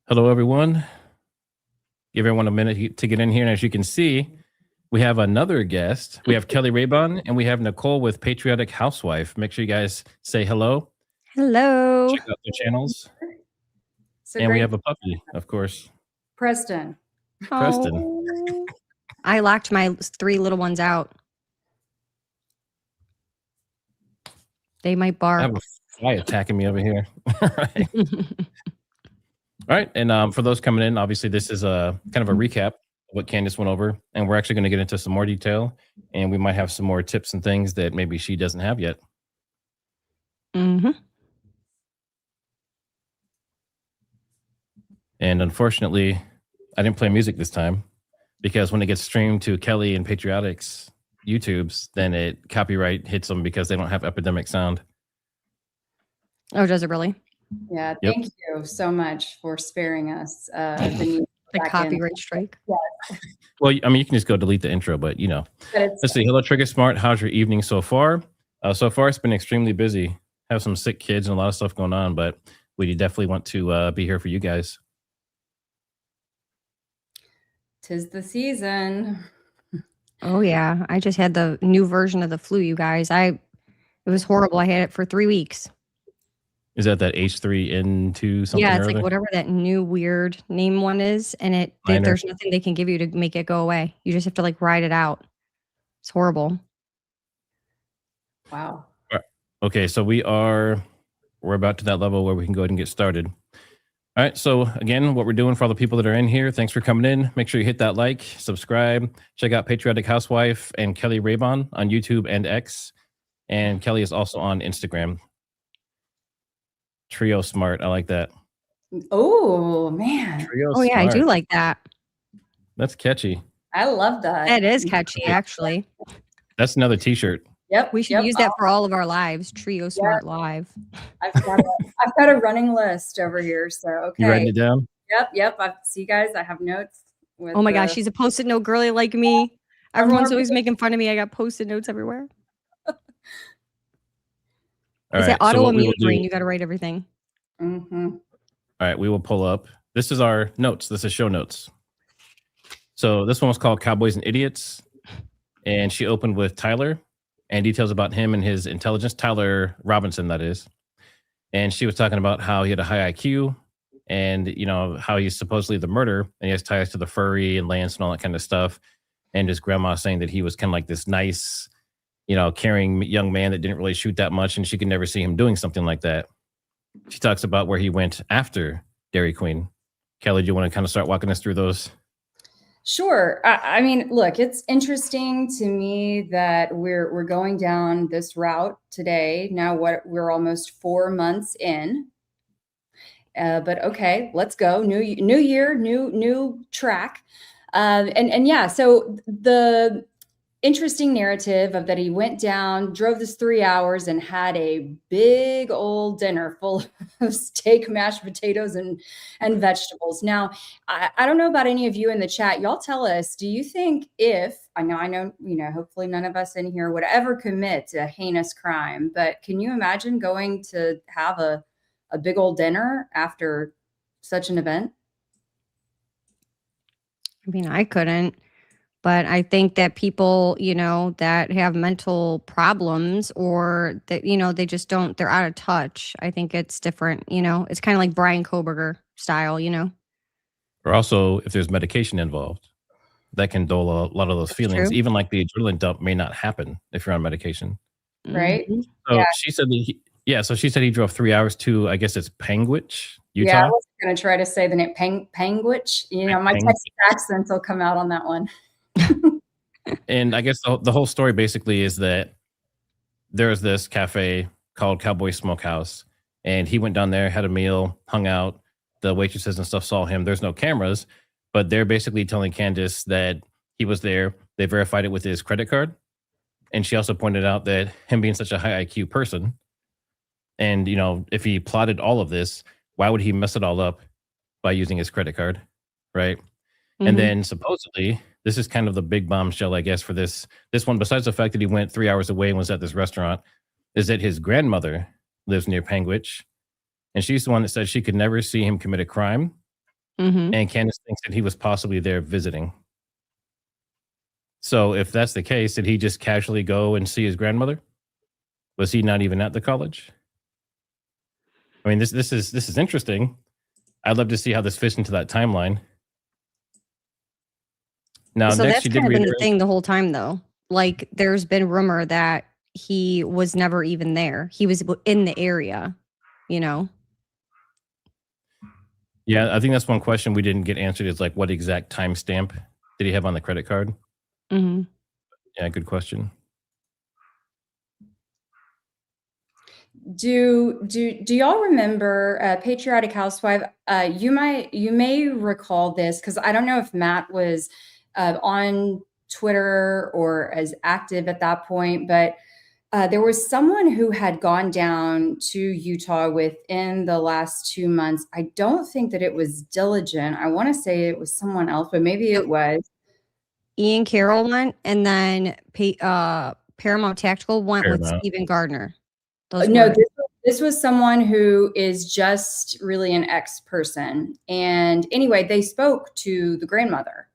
Hello, everyone. Give everyone a minute to get in here. And as you can see, we have another guest. We have Keli Rabon and we have Nicole with Patriotic Housewife. Make sure you guys say hello. Hello. Check out their channels. So and we great, have a puppy, of course. Preston. Preston. Oh. I locked my 3 little ones out. They might I bark. have a fly attacking me over here. All right. All right. And for those coming in, obviously, this is a kind of a recap of what Candace went over. And we're actually going to get into some more detail. And we might have some more tips and things that maybe she doesn't have yet. Mm-hmm. And unfortunately, I didn't play music this time because when it gets streamed to Keli and Patriotic's YouTubes, then it copyright hits them because they don't have epidemic sound. Oh, does it really? Yeah, Yep. thank you so much for sparing us. The copyright strike. Yeah. Well, I mean, you can just go delete the intro, but you know. Let's see. Hello, TriggerSmart. How's your evening so far? So far, it's been extremely busy. Have some sick kids and a lot of stuff going on, but we definitely want to be here for you guys. 'Tis the season. Oh yeah, I just had the new version of the flu, you guys. It was horrible. I had it for 3 weeks. Is that H3N2 something? Yeah, it's like whatever that new weird name one is, and there's nothing they can give you to make it go away. You just have to like ride it out. It's horrible. Wow. Okay, so we're about to that level where we can go ahead and get started. All right, so again, what we're doing for all the people that are in here, thanks for coming in. Make sure you hit that like, subscribe, check out Patriotic Housewife and Keli Rabon on YouTube and X. And Keli is also on Instagram. TriggerSmart, I like that. Oh, man. Oh, yeah, I do like that. That's catchy. I love that. That is catchy, actually. That's another t-shirt. Yep. We should use that for all of our lives. TriggerSmart Live. I've got a running list over here. So, okay. You writing it down? Yep. See, guys, I have notes. Oh my gosh, she's a post-it note girly like me. Everyone's always making fun of me. I got post-it notes everywhere. Is it autoimmune brain? You got to write everything. Mm-hmm. All right, we will pull up. This is our notes. This is show notes. So this one was called Cowboys and Idiots. And she opened with Tyler and details about him and his intelligence. Tyler Robinson, that is. And she was talking about how he had a high IQ and, you know, how he's supposedly the murderer and he has ties to the furry and Lance and all that kind of stuff. And his grandma saying that he was kind of like this nice, you know, caring young man that didn't really shoot that much and she could never see him doing something like that. She talks about where he went after Dairy Queen. Keli, do you want to kind of start walking us through those? Sure. I mean, look, it's interesting to me that we're going down this route today. Now, we're almost 4 months in. But okay, let's go. New year, new track. And yeah, so the interesting narrative of that he went down, drove this 3 hours and had a big old dinner full of steak, mashed potatoes and vegetables. Now, I don't know about any of you in the chat. Y'all tell us, do you think I know, you know, hopefully none of us in here would ever commit a heinous crime, but can you imagine going to have a big old dinner after such an event? I mean, I couldn't. But I think that people, you know, that have mental problems or that, you know, they just don't, they're out of touch. I think it's different, you know, it's kind of like Brian Koberger style, you know. Or also, if there's medication involved, that can dull a lot of those feelings. True. Even like the adrenaline dump may not happen if you're on medication. Right. Mm-hmm. So she said that she said he drove 3 hours to, I guess it's Panguitch, Utah. Yeah, I was going to try to say the name Panguitch. You know, my Texas accents will come out on that one. And I guess the whole story basically is that there's this cafe called Cowboy Smokehouse, and he went down there, had a meal, hung out. The waitresses and stuff saw him. There's no cameras, but they're basically telling Candace that he was there. They verified it with his credit card. And she also pointed out that him being such a high IQ person, and, you know, if he plotted all of this, why would he mess it all up by using his credit card, right? Mm-hmm. And then supposedly, this is kind of the big bombshell, I guess, for this one, besides the fact that he went 3 hours away and was at this restaurant, is that his grandmother lives near Panguitch. And she's the one that said she could never see him commit a crime and Candace thinks that he was possibly there visiting. So if that's the case, did he just casually go and see his grandmother? Was he not even at the college? I mean, this is interesting. I'd love to see how this fits into that timeline. Now, So next, that's she did kind of been the reiterate. thing the whole time, though. Like, there's been rumor that he was never even there. He was in the area, you know? Yeah, I think that's one question we didn't get answered is like, what exact timestamp did he have on the credit card? Mm-hmm. Yeah, good question. Do y'all remember Patriotic Housewife? You may recall this because I don't know if Matt was on Twitter or as active at that point, but there was someone who had gone down to Utah within the last 2 months. I don't think that it was Diligent. I want to say it was someone else, but maybe it was. Ian Carroll went, and then Paramount Tactical went with Paramount. Stephen Gardner. Those No, were this was someone who is just really an ex person. And anyway, they spoke to the grandmother.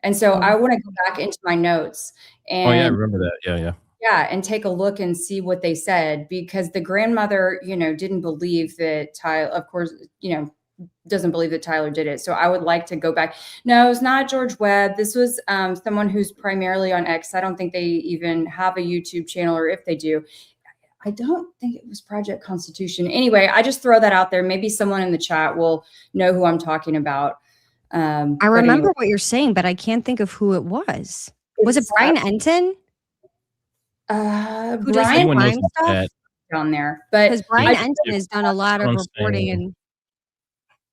And so I want to go back into my notes and Oh yeah, I remember that. Yeah. and take a look and see what they said, because the grandmother, didn't believe that Tyler, of course, doesn't believe that Tyler did it. So I would like to go back. No, it's not George Webb. This was someone who's primarily on X. I don't think they even have a YouTube channel, or if they do, I don't think it was Project Constitution. Anyway, I just throw that out there. Maybe someone in the chat will know who I'm talking about. I remember what you're saying, but I can't think of who it was. Was it Brian Enton? Who does Brian crime stuff down there? But because Brian Enton has done a lot of reporting and.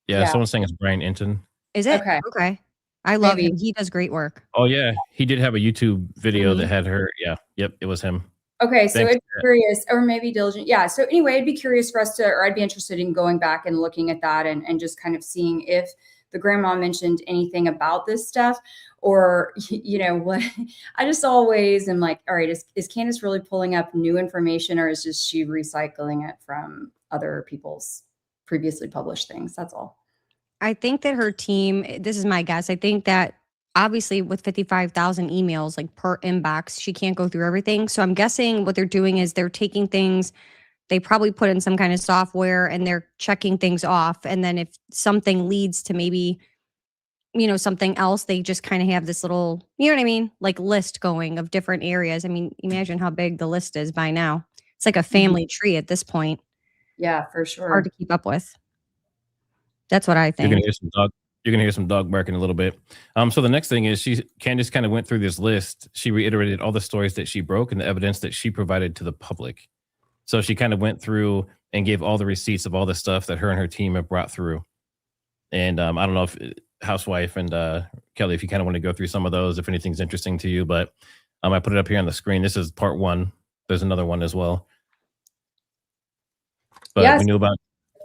Yeah, someone's saying it's Brian Enton. Is it? Okay. I love Maybe. him. He does great work. Oh yeah, he did have a YouTube video that had her. Yeah, yep, it was him. Okay, so it'd be curious, or maybe Diligent. Yeah, so anyway, it'd be curious for us to, or I'd be interested in going back and looking at that and just kind of seeing if the grandma mentioned anything about this stuff, or, what. I just always am like, all right, is Candace really pulling up new information, or is just she recycling it from other people's previously published things? That's all. I think that her team, this is my guess, I think that obviously with 55,000 emails like per inbox, she can't go through everything. So I'm guessing what they're doing is they're taking things, they probably put in some kind of software and they're checking things off. And then if something leads to maybe, something else, they just kind of have this little, you know what I mean? Like list going of different areas. I mean, imagine how big the list is by now. It's like a family tree at this point. Yeah, for sure. Hard to keep up with. That's what I think. You're gonna hear some dog barking a little bit. So the next thing is Candace kind of went through this list. She reiterated all the stories that she broke and the evidence that she provided to the public. So she kind of went through and gave all the receipts of all the stuff that her and her team have brought through. And I don't know if Housewife and Keli, if you kind of want to go through some of those, if anything's interesting to you, but I put it up here on the screen. This is part one. There's another one as well. But we knew about.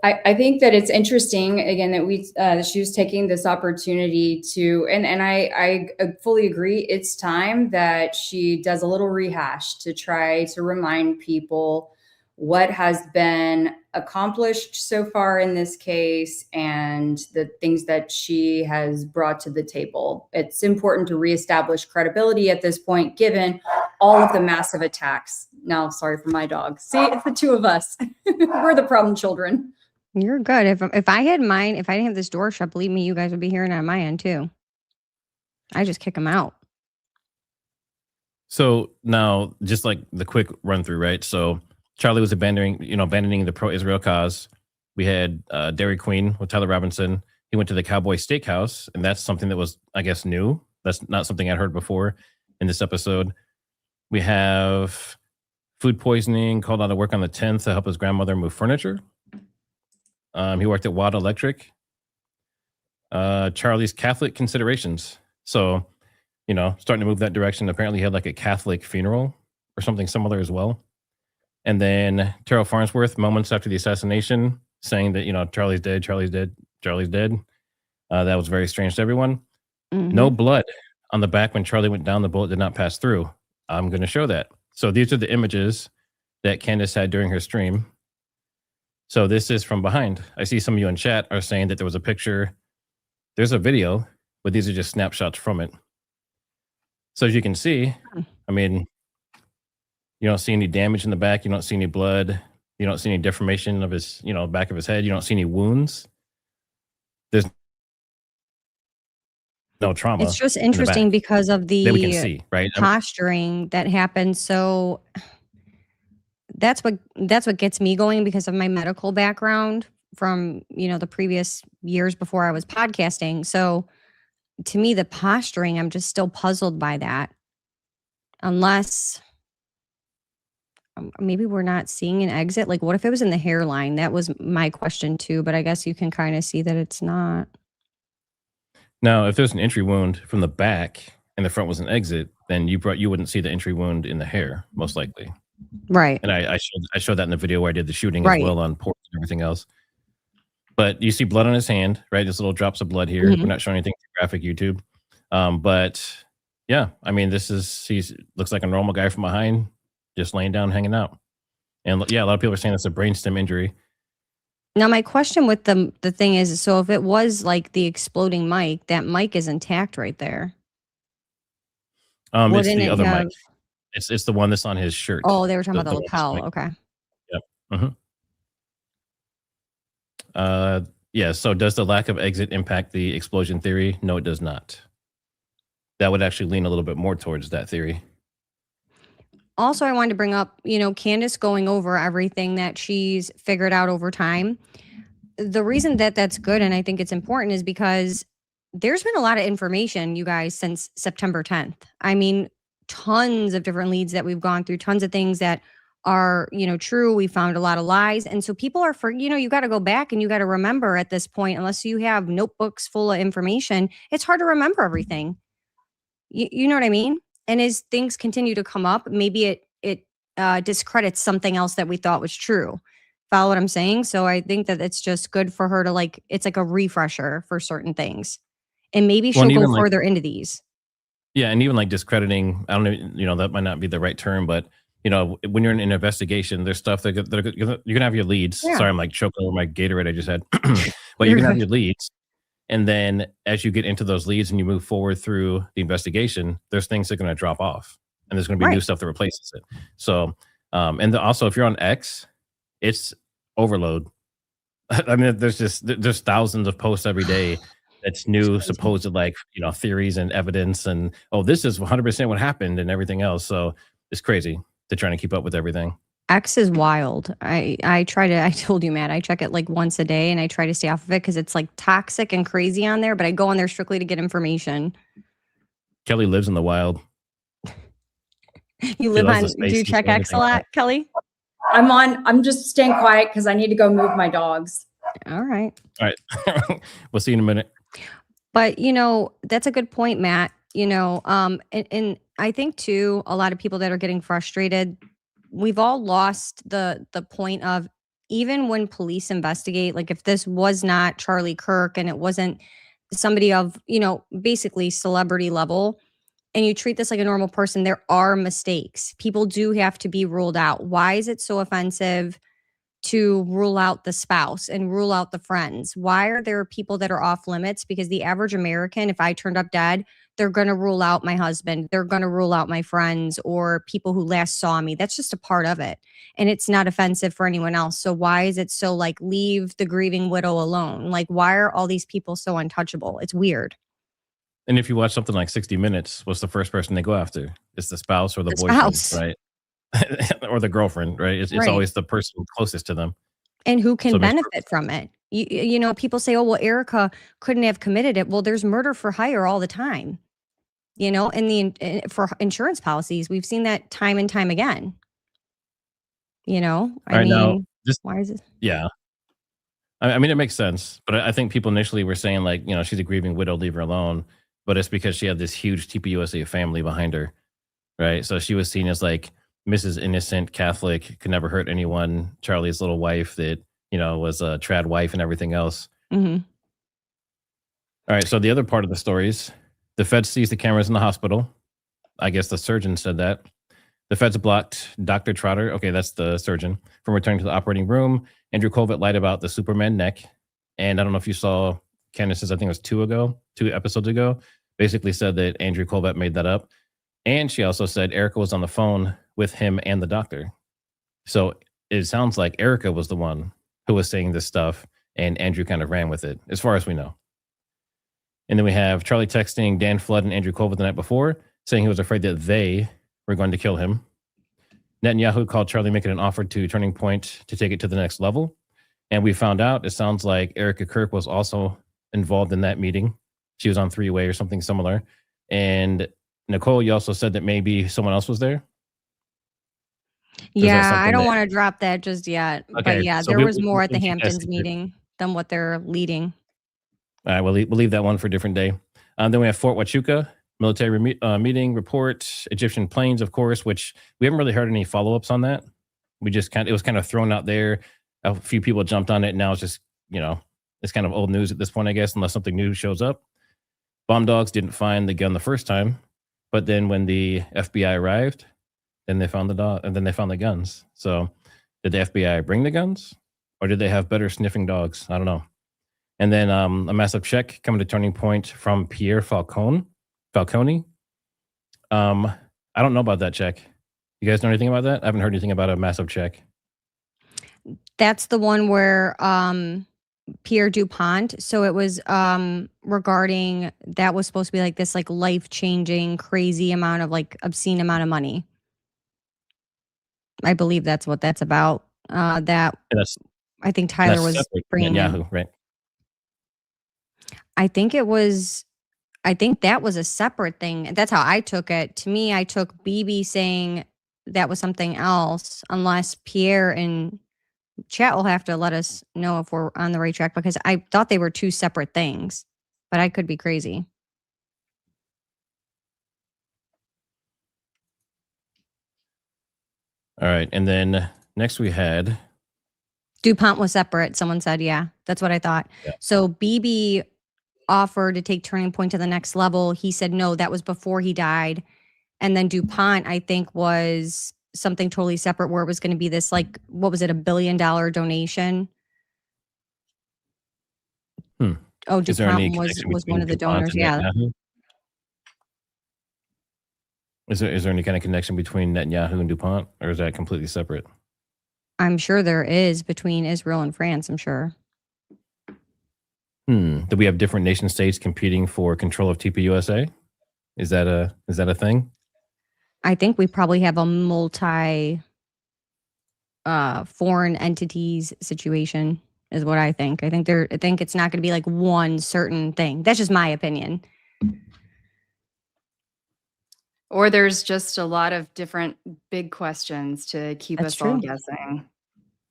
I think that it's interesting again that she was taking this opportunity to, and I fully agree. It's time that she does a little rehash to try to remind people what has been accomplished so far in this case and the things that she has brought to the table. It's important to reestablish credibility at this point, given all of the massive attacks. Now, sorry for my dog. See, it's the two of us. We're the problem children. You're good. If I had mine, if I didn't have this door shut, believe me, you guys would be hearing it on my end too. I just kick them out. So now, just like the quick run through, right? So Charlie was abandoning the pro-Israel cause. We had Dairy Queen with Tyler Robinson. He went to the Cowboy Steakhouse, and that's something that was, I guess, new. That's not something I'd heard before in this episode. We have food poisoning, called out of work on the 10th to help his grandmother move furniture. He worked at Watt Electric. Charlie's Catholic considerations. So, starting to move that direction. Apparently he had like a Catholic funeral or something similar as well. And then Terrell Farnsworth, moments after the assassination, saying that, Charlie's dead. That was very strange to everyone. Mm-hmm. No blood on the back when Charlie went down. The bullet did not pass through. I'm going to show that. So these are the images that Candace had during her stream. So this is from behind. I see some of you in chat are saying that there was a picture there's a video, but these are just snapshots from it. So as you can see, I mean, you don't see any damage in the back. You don't see any blood. You don't see any deformation of his, back of his head. You don't see any wounds. There's no trauma. It's just interesting because of that we can the see, right? posturing that happened. So that's what gets me going because of my medical background from, the previous years before I was podcasting. So to me, the posturing, I'm just still puzzled by that. Unless maybe we're not seeing an exit. Like, what if it was in the hairline? That was my question too, but I guess you can kind of see that it's not. Now, if there's an entry wound from the back and the front was an exit, then you wouldn't see the entry wound in the hair, most likely. Right. And I showed that in the video where I did the shooting as well on ports and everything else. But you see blood on his hand, right? Just little drops of blood here. We're not showing anything for graphic YouTube. But yeah, I mean, he looks like a normal guy from behind, just laying down, hanging out. And yeah, a lot of people are saying it's a brainstem injury. Now, my question with the thing is, so if it was like the exploding mic, that mic is intact right there. It's the other mic. It's the one that's on his shirt. Oh, they were talking about the lapel. Okay. Yep. Yeah. So does the lack of exit impact the explosion theory? No, it does not. That would actually lean a little bit more towards that theory. Also, I wanted to bring up, Candace going over everything that she's figured out over time. The reason that that's good, and I think it's important, is because there's been a lot of information, you guys, since September 10th. I mean, tons of different leads that we've gone through, tons of things that are, true. We found a lot of lies. And so people are, you got to go back and you got to remember at this point, unless you have notebooks full of information, it's hard to remember everything. You know what I mean? And as things continue to come up, maybe it discredits something else that we thought was true. Follow what I'm saying? So I think that it's just good for her to it's like a refresher for certain things. And maybe she'll go further into these. Yeah. And even discrediting, I don't know, that might not be the right term, but when you're in an investigation, there's stuff that you're going to have your leads. Yeah. Sorry, I'm choking over my Gatorade I just had. But you're going to have your leads. And then as you get into those leads and you move forward through the investigation, there's things that are going to drop off. And there's going to be new stuff that replaces it. So, and also if you're on X, it's overload. I mean, there's thousands of posts every day that's new, supposed theories and evidence. And, this is 100% what happened and everything else. So it's crazy to trying to keep up with everything. X is wild. I told you, Matt, I check it once a day and I try to stay off of it because it's toxic and crazy on there, but I go on there strictly to get information. Keli lives in the wild. You live on, do you check X a lot, Keli? I'm just staying quiet because I need to go move my dogs. All right. We'll see you in a minute. But, that's a good point, Matt. And I think too, a lot of people that are getting frustrated, we've all lost the point of, even when police investigate, if this was not Charlie Kirk and it wasn't somebody of, basically celebrity level, and you treat this like a normal person, there are mistakes. People do have to be ruled out. Why is it so offensive to rule out the spouse and rule out the friends? Why are there people that are off limits? Because the average American, if I turned up dead, they're going to rule out my husband. They're going to rule out my friends or people who last saw me. That's just a part of it. And it's not offensive for anyone else. So why is it so leave the grieving widow alone? Why are all these people so untouchable? It's weird. And if you watch something like 60 Minutes, what's the first person they go after? It's the spouse or the boyfriend, right? Or the girlfriend, right? It's always the person closest to them. And who can benefit from it? People say, Erica couldn't have committed it. Well, there's murder for hire all the time. For insurance policies, we've seen that time and time again. Why is it? Yeah. I mean, it makes sense, but I think people initially were saying she's a grieving widow, leave her alone. But it's because she had this huge TPUSA family behind her, right? So she was seen as Mrs. Innocent Catholic, could never hurt anyone. Charlie's little wife that, was a trad wife and everything else. Mm-hmm. All right. So the other part of the stories, the feds seized the cameras in the hospital. I guess the surgeon said that. The feds blocked Dr. Trotter, okay, that's the surgeon, from returning to the operating room. Andrew Colvett lied about the Superman neck. And I don't know if you saw Candace's, I think it was 2 episodes ago, basically said that Andrew Colbert made that up. And she also said Erica was on the phone with him and the doctor. So it sounds like Erica was the one who was saying this stuff, and Andrew kind of ran with it, as far as we know. And then we have Charlie texting Dan Flood and Andrew Colbert the night before, saying he was afraid that they were going to kill him. Netanyahu called Charlie, making an offer to Turning Point to take it to the next level. And we found out, it sounds like Erica Kirk was also involved in that meeting. She was on three-way or something similar. And Nicole, you also said that maybe someone else was there? Yeah, I don't want to drop that just yet. Okay, but yeah, so there was more at the keep that Hamptons secret. meeting than what they're leading. All right, we'll leave that one for a different day. Then we have Fort Huachuca, military meeting report, Egyptian planes, of course, which we haven't really heard any follow-ups on that. It was kind of thrown out there. A few people jumped on it. Now it's just, it's kind of old news at this point, I guess, unless something new shows up. Bomb dogs didn't find the gun the first time, but then when the FBI arrived, then they found the dog, and then they found the guns. So did the FBI bring the guns, or did they have better sniffing dogs? I don't know. And then a massive check coming to Turning Point from Pierre Falcone. I don't know about that check. You guys know anything about that? I haven't heard anything about a massive check. That's the one where Pierre DuPont. So it was regarding, that was supposed to be like this like life-changing, crazy amount of like obscene amount of money. I believe that's what that's about. I think Tyler was bringing Yahoo, right? I think that was a separate thing. That's how I took it. To me, I took BB saying that was something else, unless Pierre and chat will have to let us know if we're on the right track, because I thought they were two separate things, but I could be crazy. All right. And then next we had DuPont was separate. Someone said, yeah, that's what I thought. Yeah. So BB offered to take Turning Point to the next level. He said, no, that was before he died. And then DuPont, I think, was something totally separate, where it was going to be this, like, what was it, $1 billion donation? Oh, DuPont was one of the donors. Yeah. Is there any kind of connection between Netanyahu and DuPont, or is that completely separate? I'm sure there is, between Israel and France, I'm sure. Do we have different nation states competing for control of TPUSA? Is that a thing? I think we probably have a multi foreign entities situation, is what I think. I think it's not going to be like one certain thing. That's just my opinion. Or there's just a lot of different big questions to keep us all guessing.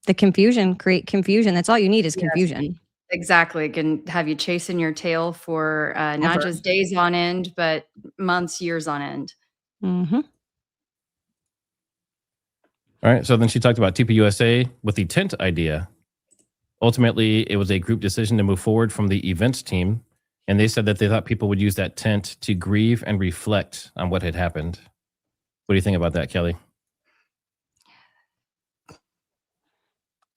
The confusion, create confusion. That's all you need is confusion. Yes, exactly. It can have you chasing your tail for not just days on end, but months, years on end. Mm-hmm. All right. So then she talked about TPUSA with the tent idea. Ultimately, it was a group decision to move forward from the events team. And they said that they thought people would use that tent to grieve and reflect on what had happened. What do you think about that, Keli?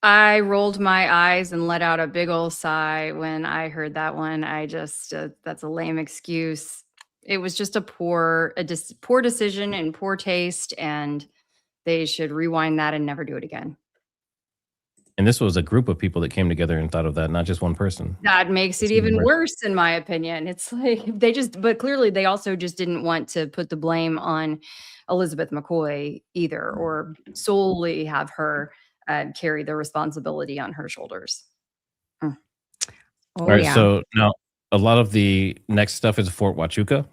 I rolled my eyes and let out a big old sigh when I heard that one. I just, that's a lame excuse. It was just a poor decision and poor taste, and they should rewind that and never do it again. And this was a group of people that came together and thought of that, not just one person. That makes it even worse, in my opinion. It's like but clearly they also just didn't want to put the blame on Elizabeth McCoy either, or solely have her carry the responsibility on her shoulders. All right. Yeah. So now a lot of the next stuff is Fort Huachuca.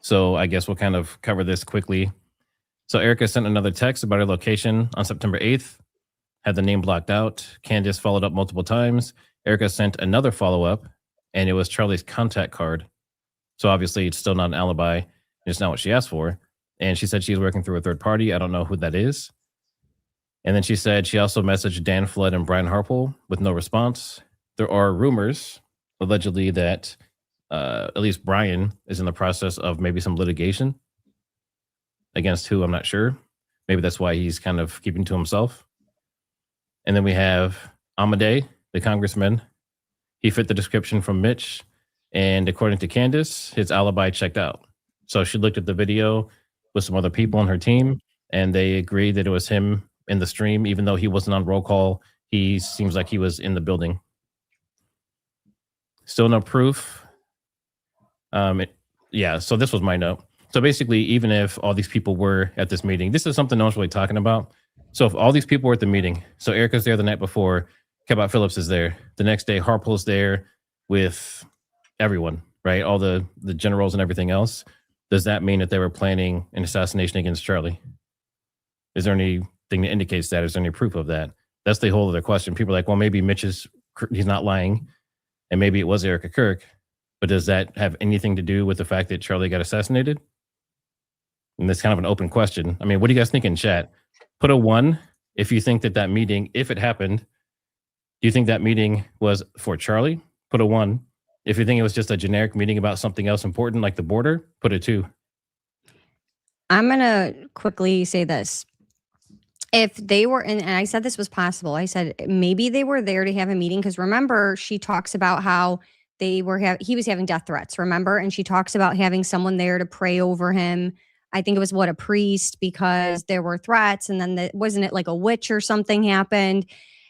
So I guess we'll kind of cover this quickly. So Erica sent another text about her location on September 8th. Had the name blocked out. Candace followed up multiple times. Erica sent another follow-up, and it was Charlie's contact card. So obviously it's still not an alibi. It's not what she asked for. And she said she's working through a third party. I don't know who that is. And then she said she also messaged Dan Flood and Brian Harpole with no response. There are rumors, allegedly, that at least Brian is in the process of maybe some litigation. Against who, I'm not sure. Maybe that's why he's kind of keeping to himself. And then we have Amadei, the congressman, He fit the description from Mitch, and according to Candace, his alibi checked out. So she looked at the video with some other people on her team, and they agreed that it was him in the stream, even though he wasn't on roll call. He seems like he was in the building. Still no proof. So this was my note. So basically, even if all these people were at this meeting, this is something no one's really talking about. So if all these people were at the meeting, so Erica's there the night before, Cabot Phillips is there. The next day, Harpo's there with everyone, right? All the generals and everything else. Does that mean that they were planning an assassination against Charlie? Is there anything that indicates that? Is there any proof of that? That's the whole other question. People are like, well, maybe he's not lying, and maybe it was Erica Kirk. But does that have anything to do with the fact that Charlie got assassinated? And that's kind of an open question. I mean, what do you guys think in chat? Put a 1 if you think that meeting, if it happened, do you think that meeting was for Charlie? Put a 1. If you think it was just a generic meeting about something else important like the border, put a 2. I'm going to quickly say this. If they were in, and I said this was possible, I said maybe they were there to have a meeting, because remember, she talks about how he was having death threats, remember? And she talks about having someone there to pray over him. I think it was a priest, because there were threats, and then wasn't it like a witch or something happened?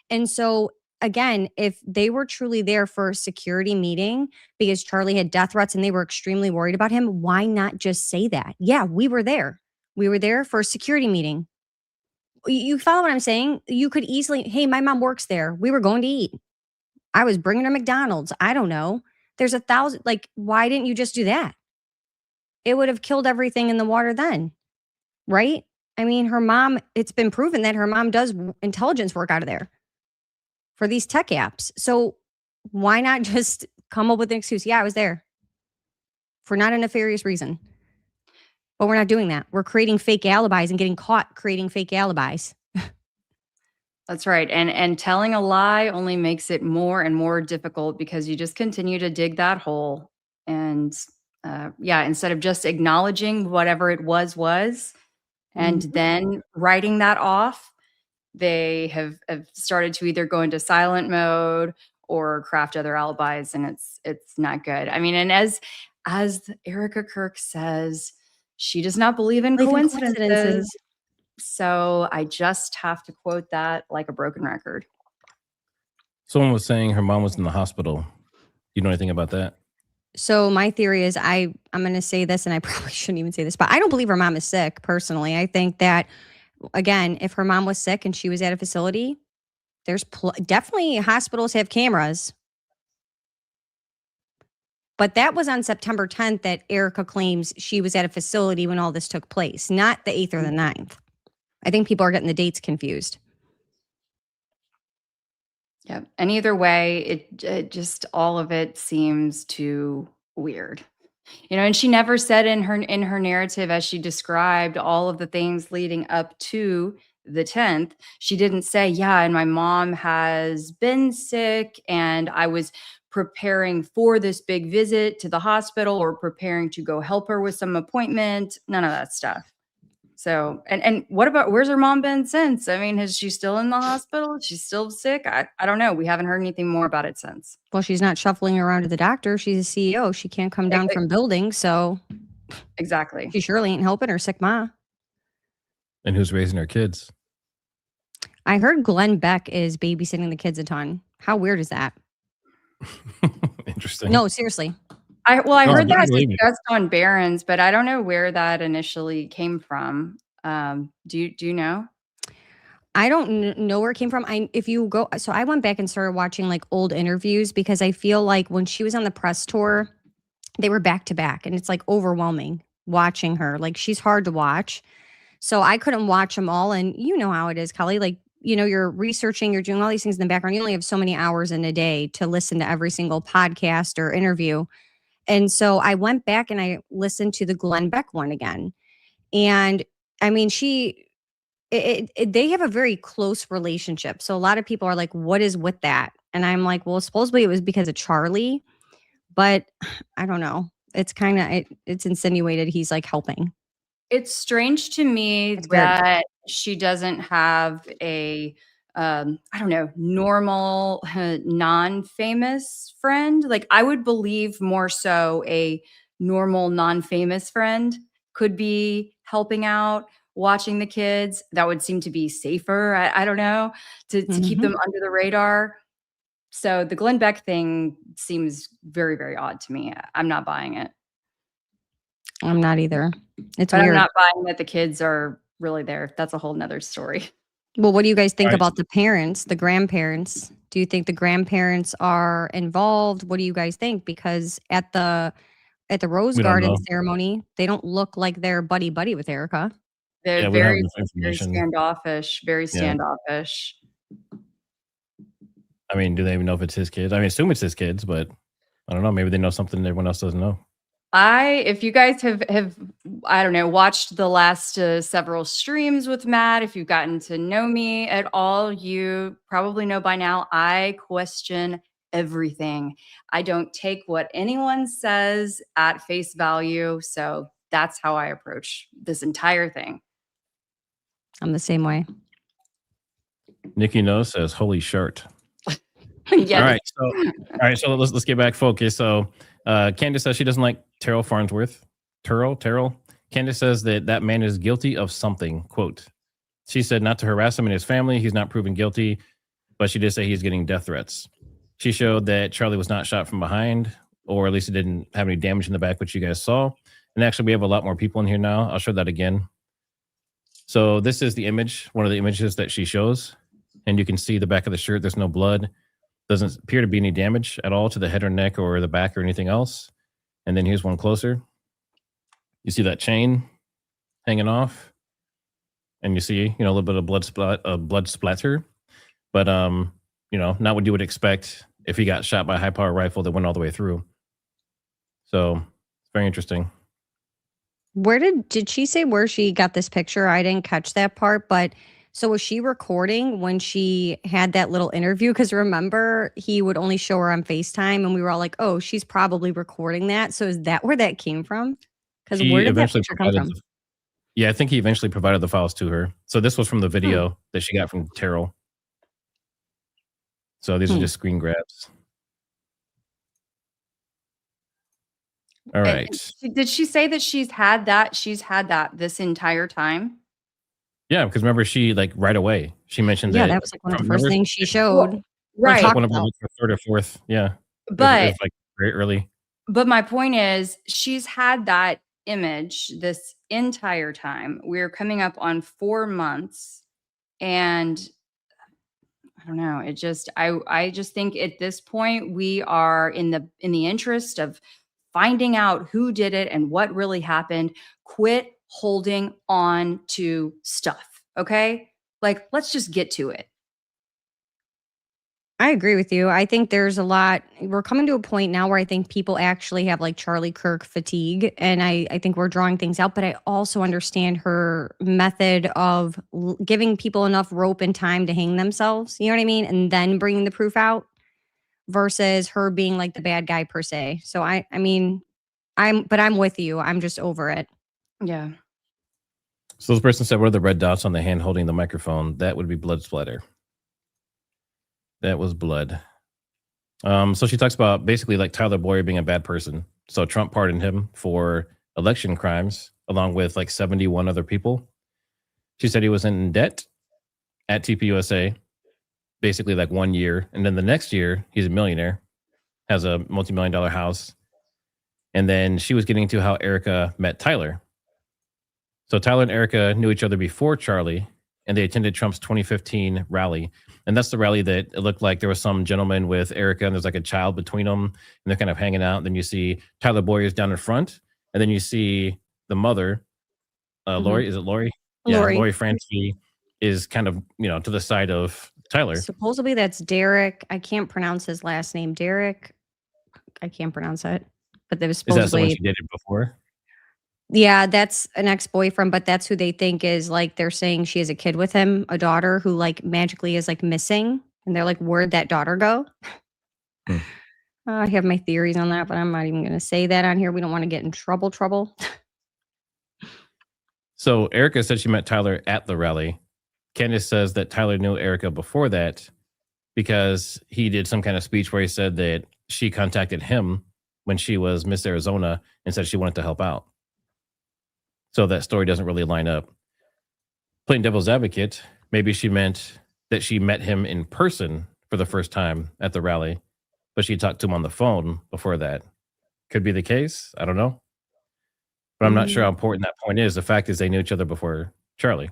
And so again, if they were truly there for a security meeting because Charlie had death threats and they were extremely worried about him, why not just say that? Yeah, we were there. We were there for a security meeting. You follow what I'm saying? You could easily, hey, my mom works there. We were going to eat. I was bringing her McDonald's. I don't know. There's 1,000, why didn't you just do that? It would have killed everything in the water then, right? I mean, her mom, it's been proven that her mom does intelligence work out of there for these tech apps. So why not just come up with an excuse? Yeah, I was there for not a nefarious reason. But we're not doing that. We're creating fake alibis and getting caught creating fake alibis. That's right. And telling a lie only makes it more and more difficult, because you just continue to dig that hole. And instead of just acknowledging whatever it was, and then writing that off, they have started to either go into silent mode or craft other alibis, and it's not good. I mean, and as Erica Kirk says, she does not believe in coincidences. So I just have to quote that like a broken record. Someone was saying her mom was in the hospital. You know anything about that? So my theory is, I'm going to say this, and I probably shouldn't even say this, but I don't believe her mom is sick, personally. I think that, again, if her mom was sick and she was at a facility, there's definitely hospitals have cameras. But that was on September 10th that Erica claims she was at a facility when all this took place, not the 8th or the 9th. I think people are getting the dates confused. Yeah. And either way, it just, all of it seems too weird. And she never said in her narrative, as she described all of the things leading up to the 10th, she didn't say, yeah, and my mom has been sick and I was preparing for this big visit to the hospital or preparing to go help her with some appointment. None of that stuff. So, and what about, where's her mom been since? I mean, is she still in the hospital? She's still sick? I don't know. We haven't heard anything more about it since. Well, she's not shuffling around to the doctor. She's a CEO. She can't come down from buildings. So exactly. She surely ain't helping her sick ma. And who's raising her kids? I heard Glenn Beck is babysitting the kids a ton. How weird is that? Interesting. No, seriously. I heard that discussed on Barron's, but I don't know where that initially came from. Do you know? I don't know where it came from. So I went back and started watching like old interviews, because I feel like when she was on the press tour, they were back to back, and it's like overwhelming watching her. Like, she's hard to watch. So I couldn't watch them all. And you know how it is, Kelly. Like, you're researching, you're doing all these things in the background. You only have so many hours in a day to listen to every single podcast or interview. And so I went back and I listened to the Glenn Beck one again. And I mean, they have a very close relationship. So a lot of people are like, what is with that? And I'm like, well, supposedly it was because of Charlie, but I don't know. It's kind of, it's insinuated he's like helping. It's strange to me that she doesn't have a I don't know, normal, non-famous friend. Like I would believe more so a normal, non-famous friend could be helping out, watching the kids. That would seem to be safer. I don't know, to keep them under the radar. So the Glenn Beck thing seems very, very odd to me. I'm not buying it. I'm not either. It's But weird. I'm not buying that the kids are really there. That's a whole nother story. Well, what do you guys think Right. about the parents, the grandparents? Do you think the grandparents are involved? What do you guys think? Because at the Rose We don't Garden know. ceremony, they don't look like they're buddy with Erica. They're Yeah, we don't have very, enough very information. standoffish, very Yeah. standoffish. I mean, do they even know if it's his kids? I mean, assume it's his kids, but I don't know. Maybe they know something everyone else doesn't know. If you guys have I don't know, watched the last several streams with Matt, if you've gotten to know me at all, you probably know by now I question everything. I don't take what anyone says at face value. So that's how I approach this entire thing. I'm the same way. Nikki No says, "Holy shirt." Yeah. All right. So let's get back focused. So Candace says she doesn't like Terrell Farnsworth. Terrell. Candace says that man is guilty of something. Quote. She said not to harass him and his family. He's not proven guilty, but she did say he's getting death threats. She showed that Charlie was not shot from behind, or at least it didn't have any damage in the back, which you guys saw. And actually, we have a lot more people in here now. I'll show that again. So this is the image, one of the images that she shows. And you can see the back of the shirt. There's no blood. Doesn't appear to be any damage at all to the head or neck or the back or anything else. And then here's one closer. You see that chain hanging off, and you see, a little bit of blood splatter. But not what you would expect if he got shot by a high-power rifle that went all the way through. So it's very interesting. Where did she say where she got this picture? I didn't catch that part, but so was she recording when she had that little interview? Because remember, he would only show her on FaceTime, and we were all like, "Oh, she's probably recording that." So is that where that came from? Because where did that picture come from? I think he eventually provided the files to her. So this was from the video that she got from Terrell. So these are just screen grabs. All right. Did she say that she's had that this entire time? Yeah, because remember, she right away she mentioned that. Yeah, that was one of the first things she showed. Well, right. Like one of her third or fourth. Yeah. But it was very early. But my point is, she's had that image this entire time. We're coming up on 4 months, and I don't know. It just, I just think at this point we are in the interest of finding out who did it and what really happened. Quit holding on to stuff. Okay, let's just get to it. I agree with you. I think there's a lot. We're coming to a point now where I think people actually have Charlie Kirk fatigue. And I think we're drawing things out. But I also understand her method of giving people enough rope and time to hang themselves. You know what I mean? And then bringing the proof out versus her being the bad guy per se. So I mean, I'm with you. I'm just over it. Yeah. So this person said, what are the red dots on the hand holding the microphone? That would be blood splatter. That was blood. So she talks about basically Tyler Boyer being a bad person. So Trump pardoned him for election crimes, along with 71 other people. She said he was in debt at TPUSA, basically 1 year. And then the next year, he's a millionaire, has a multi-million-dollar house. And then she was getting into how Erica met Tyler. So Tyler and Erica knew each other before Charlie, and they attended Trump's 2015 rally. And that's the rally that it looked like there was some gentleman with Erica, and there's a child between them, and they're kind of hanging out. And then you see Tyler Boyer's down in front, and then you see the mother, Lori. Is it Lori? Yeah, Lori Francie is kind of, to the side of Tyler. Supposedly that's Derek. I can't pronounce his last name. Derek. I can't pronounce it. But there was supposedly. Is that someone she dated before? Yeah, that's an ex-boyfriend, but that's who they think is they're saying she has a kid with him, a daughter who magically is missing. And they're where'd that daughter go? I have my theories on that, but I'm not even going to say that on here. We don't want to get in trouble. So Erica said she met Tyler at the rally. Candace says that Tyler knew Erica before that because he did some kind of speech where he said that she contacted him when she was Miss Arizona and said she wanted to help out. So that story doesn't really line up. Playing devil's advocate, maybe she meant that she met him in person for the first time at the rally, but she talked to him on the phone before that. Could be the case. I don't know. But I'm not sure how important that point is. The fact is they knew each other before Charlie.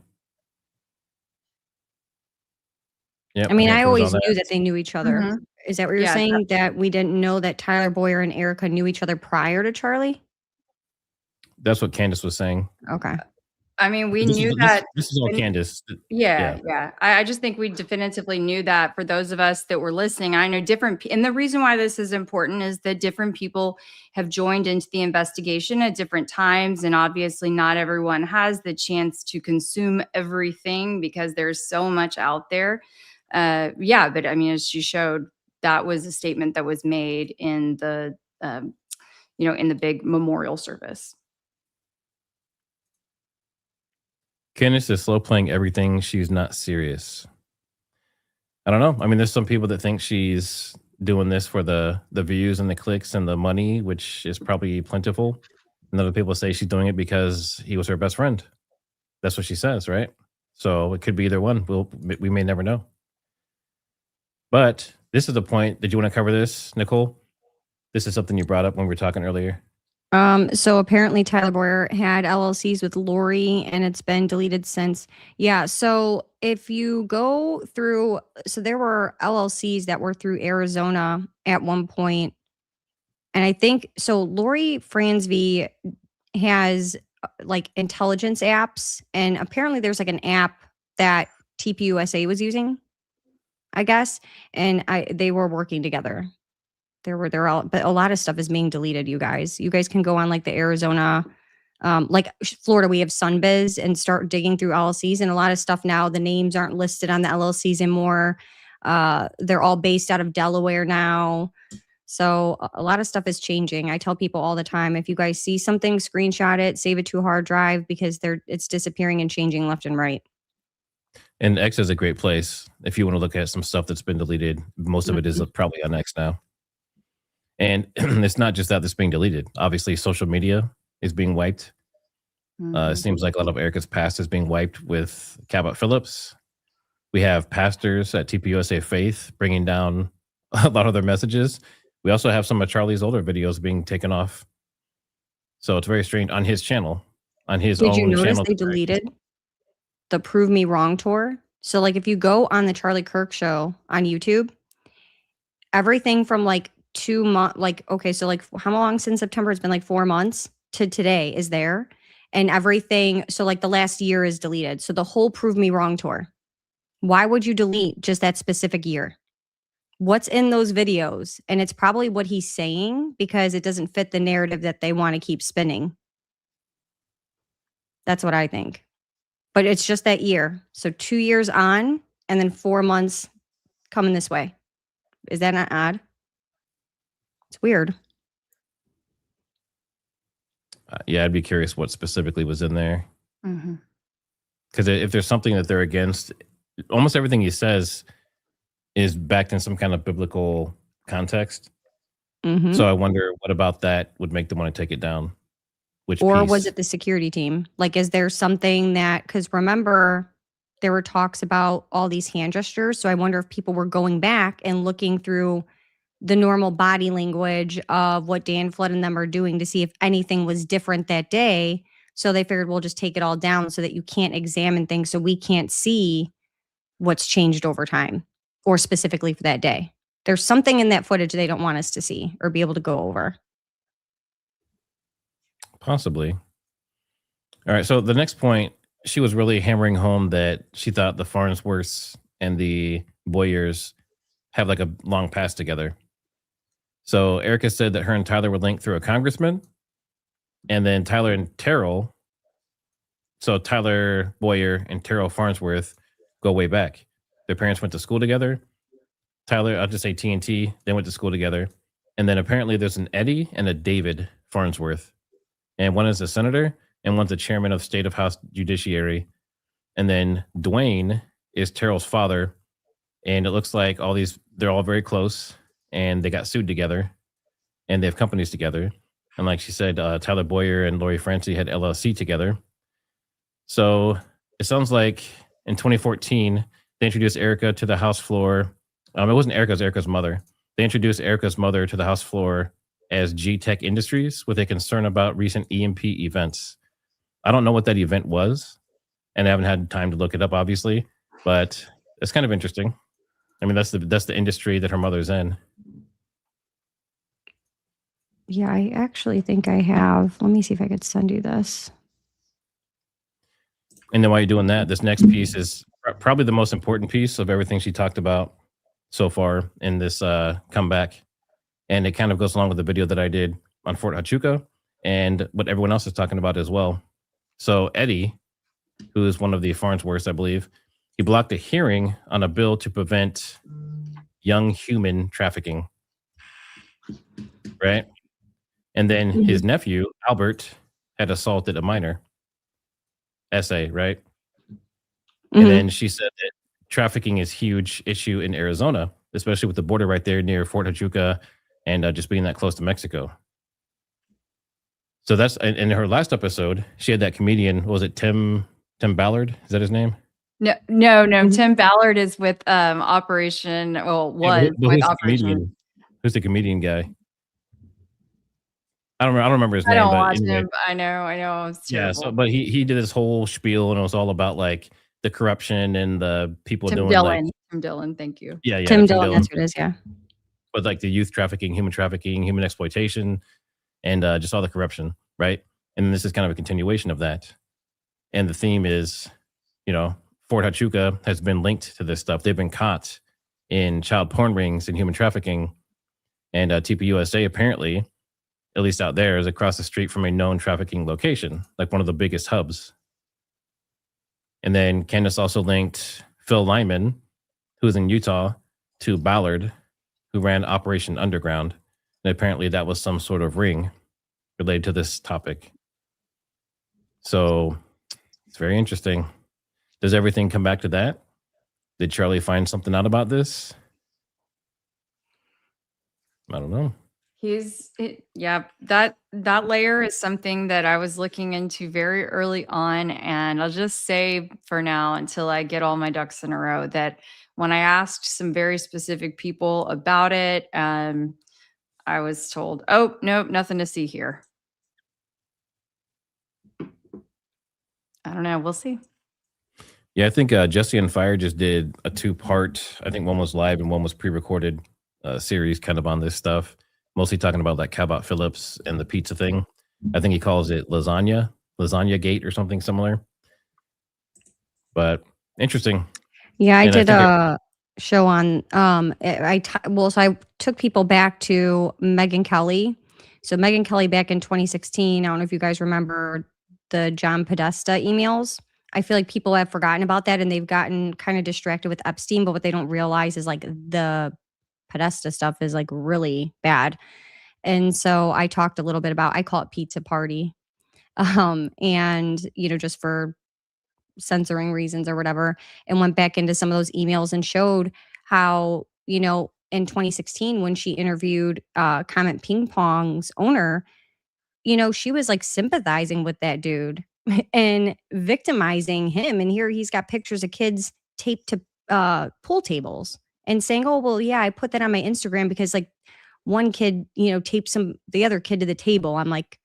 Yep, I mean, her I answer was always on knew that they knew each other. Mhm. Is that what you're Yeah, saying? That we didn't know that Tyler Boyer and Erica knew each other prior to Charlie? That's what Candace was saying. Okay. I mean, we This knew is, that. this is all when- Candace. Yeah, yeah. I just think we definitively knew that for those of us that were listening. I know and the reason why this is important is that different people have joined into the investigation at different times. And obviously, not everyone has the chance to consume everything because there's so much out there. Yeah, but I mean, as she showed, that was a statement that was made in the, in the big memorial service. Candace is slow playing everything. She's not serious. I don't know. I mean, there's some people that think she's doing this for the views and the clicks and the money, which is probably plentiful. And other people say she's doing it because he was her best friend. That's what she says, right? So it could be either one. We may never know. But this is the point. Did you want to cover this, Nicole? This is something you brought up when we were talking earlier. So apparently Tyler Boyer had LLCs with Lori and it's been deleted since. Yeah. So if you go through, so there were LLCs that were through Arizona at one point. And I think, so Lori Fransby has like intelligence apps. And apparently there's like an app that TPUSA was using, I guess. And they were working together. They're all, but a lot of stuff is being deleted, you guys. You guys can go on like the Arizona, like Florida, we have Sunbiz and start digging through LLCs. And a lot of stuff now, the names aren't listed on the LLCs anymore. They're all based out of Delaware now. So a lot of stuff is changing. I tell people all the time, if you guys see something, screenshot it, save it to a hard drive because it's disappearing and changing left and right. And X is a great place if you want to look at some stuff that's been deleted. Most of it is probably on X now. And it's not just that that's being deleted. Obviously, social media is being wiped. It seems like a lot of Erica's past is being wiped with Cabot Phillips. We have pastors at TPUSA Faith bringing down a lot of their messages. We also have some of Charlie's older videos being taken off. So it's very strange on his channel, on his own channel. Did you notice they deleted the Prove Me Wrong tour? So like if you go on the Charlie Kirk show on YouTube, everything from like 2 months, like, okay, so like how long since September? It's been like 4 months to today is there. And everything, so like the last year is deleted. So the whole Prove Me Wrong tour. Why would you delete just that specific year? What's in those videos? And it's probably what he's saying because it doesn't fit the narrative that they want to keep spinning. That's what I think. But it's just that year. So 2 years on and then 4 months coming this way. Is that not odd? It's weird. Yeah, I'd be curious what specifically was in there. Mm-hmm. Because if there's something that they're against, almost everything he says is backed in some kind of biblical context. Mm-hmm. So I wonder what about that would make them want to take it down? Or was it the security team? Like, is there something that, because remember, there were talks about all these hand gestures. So I wonder if people were going back and looking through the normal body language of what Dan Flood and them are doing to see if anything was different that day. So they figured we'll just take it all down so that you can't examine things. So we can't see what's changed over time or specifically for that day. There's something in that footage they don't want us to see or be able to go over. Possibly. All right. So the next point, she was really hammering home that she thought the Farnsworths and the Boyers have like a long past together. So Erica said that her and Tyler were linked through a congressman. And then Tyler and Terrell. So Tyler Boyer and Terrell Farnsworth go way back. Their parents went to school together. Tyler, I'll just say TNT, they went to school together. And then apparently there's an Eddie and a David Farnsworth. And one is a senator and one's the chairman of State of House Judiciary. And then Dwayne is Terrell's father, and it looks like they're all very close, and they got sued together, and they have companies together. And like she said, Tyler Boyer and Lori Francie had LLC together. So it sounds like in 2014, they introduced Erica to the House floor. It wasn't Erica, it was Erica's mother. They introduced Erica's mother to the House floor as G-Tech Industries with a concern about recent EMP events. I don't know what that event was, and I haven't had time to look it up, obviously, but it's kind of interesting. I mean, that's the industry that her mother's in. Yeah, I actually think I have. Let me see if I could send you this. And then while you're doing that, this next piece is probably the most important piece of everything she talked about so far in this comeback. And it kind of goes along with the video that I did on Fort Huachuca and what everyone else is talking about as well. So Eddie, who is one of the Farnsworths, I believe, he blocked a hearing on a bill to prevent young human trafficking. Right? And then his nephew, Albert, had assaulted a minor. Essay, right? And then she said that trafficking is a huge issue in Arizona, especially with the border right there near Fort Huachuca and just being that close to Mexico. So that's in her last episode, she had that comedian, was it Tim Ballard? Is that his name? No. Tim Ballard is with Operation, Who's with the Operation. comedian? Who's the comedian guy? I don't remember his name. I don't but watch anyway. him. I know. It's terrible. Yeah, so but he did this whole spiel, and it was all about like the corruption and the people Tim doing Dillon. like Tim Dillon, thank you. yeah, Tim Dillon, that's what it is, yeah. But like the youth trafficking, human exploitation, and just all the corruption, right? And this is kind of a continuation of that. And the theme is, Fort Huachuca has been linked to this stuff. They've been caught in child porn rings and human trafficking. And TPUSA apparently, at least out there, is across the street from a known trafficking location, like one of the biggest hubs. And then Candace also linked Phil Lyman, who's in Utah, to Ballard, who ran Operation Underground. And apparently that was some sort of ring related to this topic. So it's very interesting. Does everything come back to that? Did Charlie find something out about this? I don't know. That layer is something that I was looking into very early on, and I'll just say for now, until I get all my ducks in a row, that when I asked some very specific people about it, I was told, "Oh, nope, nothing to see here." I don't know. We'll see. Yeah, I think Jesse on Fire just did a 2-part. I think one was live and one was pre-recorded series, kind of on this stuff. Mostly talking about like Cabot Phillips and the pizza thing. I think he calls it lasagna gate or something similar. But interesting. Yeah, I did a show on so I took people back to Megyn Kelly. So Megyn Kelly back in 2016, I don't know if you guys remember the John Podesta emails. I feel like people have forgotten about that and they've gotten kind of distracted with Epstein, but what they don't realize is like the Podesta stuff is like really bad. And so I talked a little bit about, I call it pizza party. And just for censoring reasons or whatever, and went back into some of those emails and showed how, in 2016, when she interviewed Comet Ping Pong's owner, she was like sympathizing with that dude and victimizing him. And here he's got pictures of kids taped to pool tables and saying, "Oh, well, yeah, I put that on my Instagram because like one kid, taped the other kid to the table." I'm like,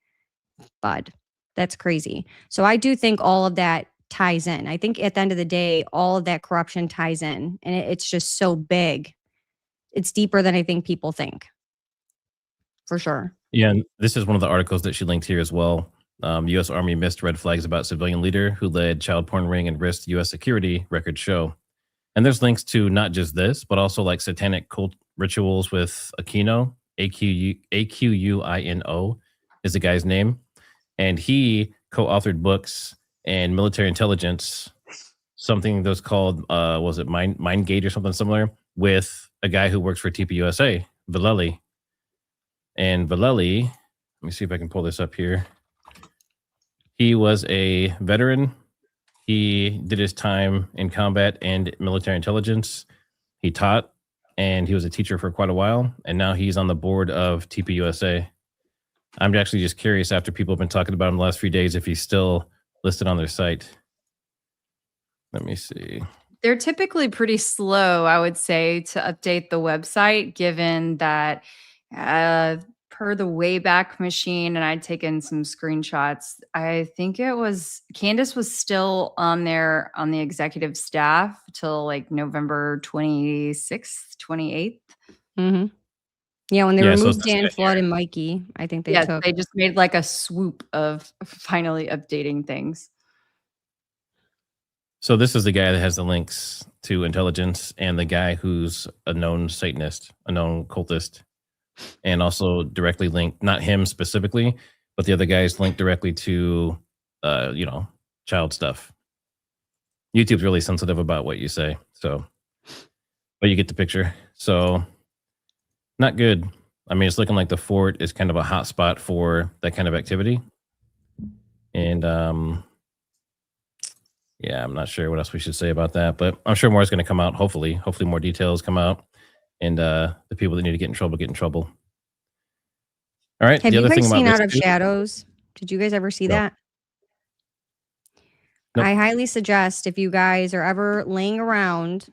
bud, that's crazy. So I do think all of that ties in. I think at the end of the day, all of that corruption ties in, and it's just so big. It's deeper than I think people think, for sure. Yeah, and this is one of the articles that she linked here as well. U.S. Army missed red flags about civilian leader who led child porn ring and risked U.S. security, records show. And there's links to not just this, but also like satanic cult rituals with Aquino, Aquino is the guy's name. And he co-authored books and military intelligence, something that was called, was it Mind Gate or something similar, with a guy who works for TPUSA, Vallely. And Vallely, let me see if I can pull this up here. He was a veteran. He did his time in combat and military intelligence. He taught, and he was a teacher for quite a while, and now he's on the board of TPUSA. I'm actually just curious, after people have been talking about him the last few days, if he's still listed on their site. Let me see. They're typically pretty slow, I would say, to update the website, given that per the Wayback Machine, and I'd taken some screenshots, I think it was Candace was still on there on the executive staff till like November 26th, 28th. Mm-hmm. Yeah, when they Yeah, so removed it's this Dan guy Flood here. and Mikey, I think they Yeah, took. they just made like a swoop of finally updating things. So this is the guy that has the links to intelligence, and the guy who's a known Satanist, a known cultist, and also directly linked, not him specifically, but the other guys linked directly to, child stuff. YouTube's really sensitive about what you say, so, but you get the picture. So, not good. I mean, it's looking like the fort is kind of a hot spot for that kind of activity, and yeah, I'm not sure what else we should say about that, but I'm sure more is going to come out. Hopefully more details come out, and the people that need to get in trouble. All right. Have The you other thing guys about seen this Out of too- Shadows? Did you guys ever see No. that? Nope. I highly suggest, if you guys are ever laying around,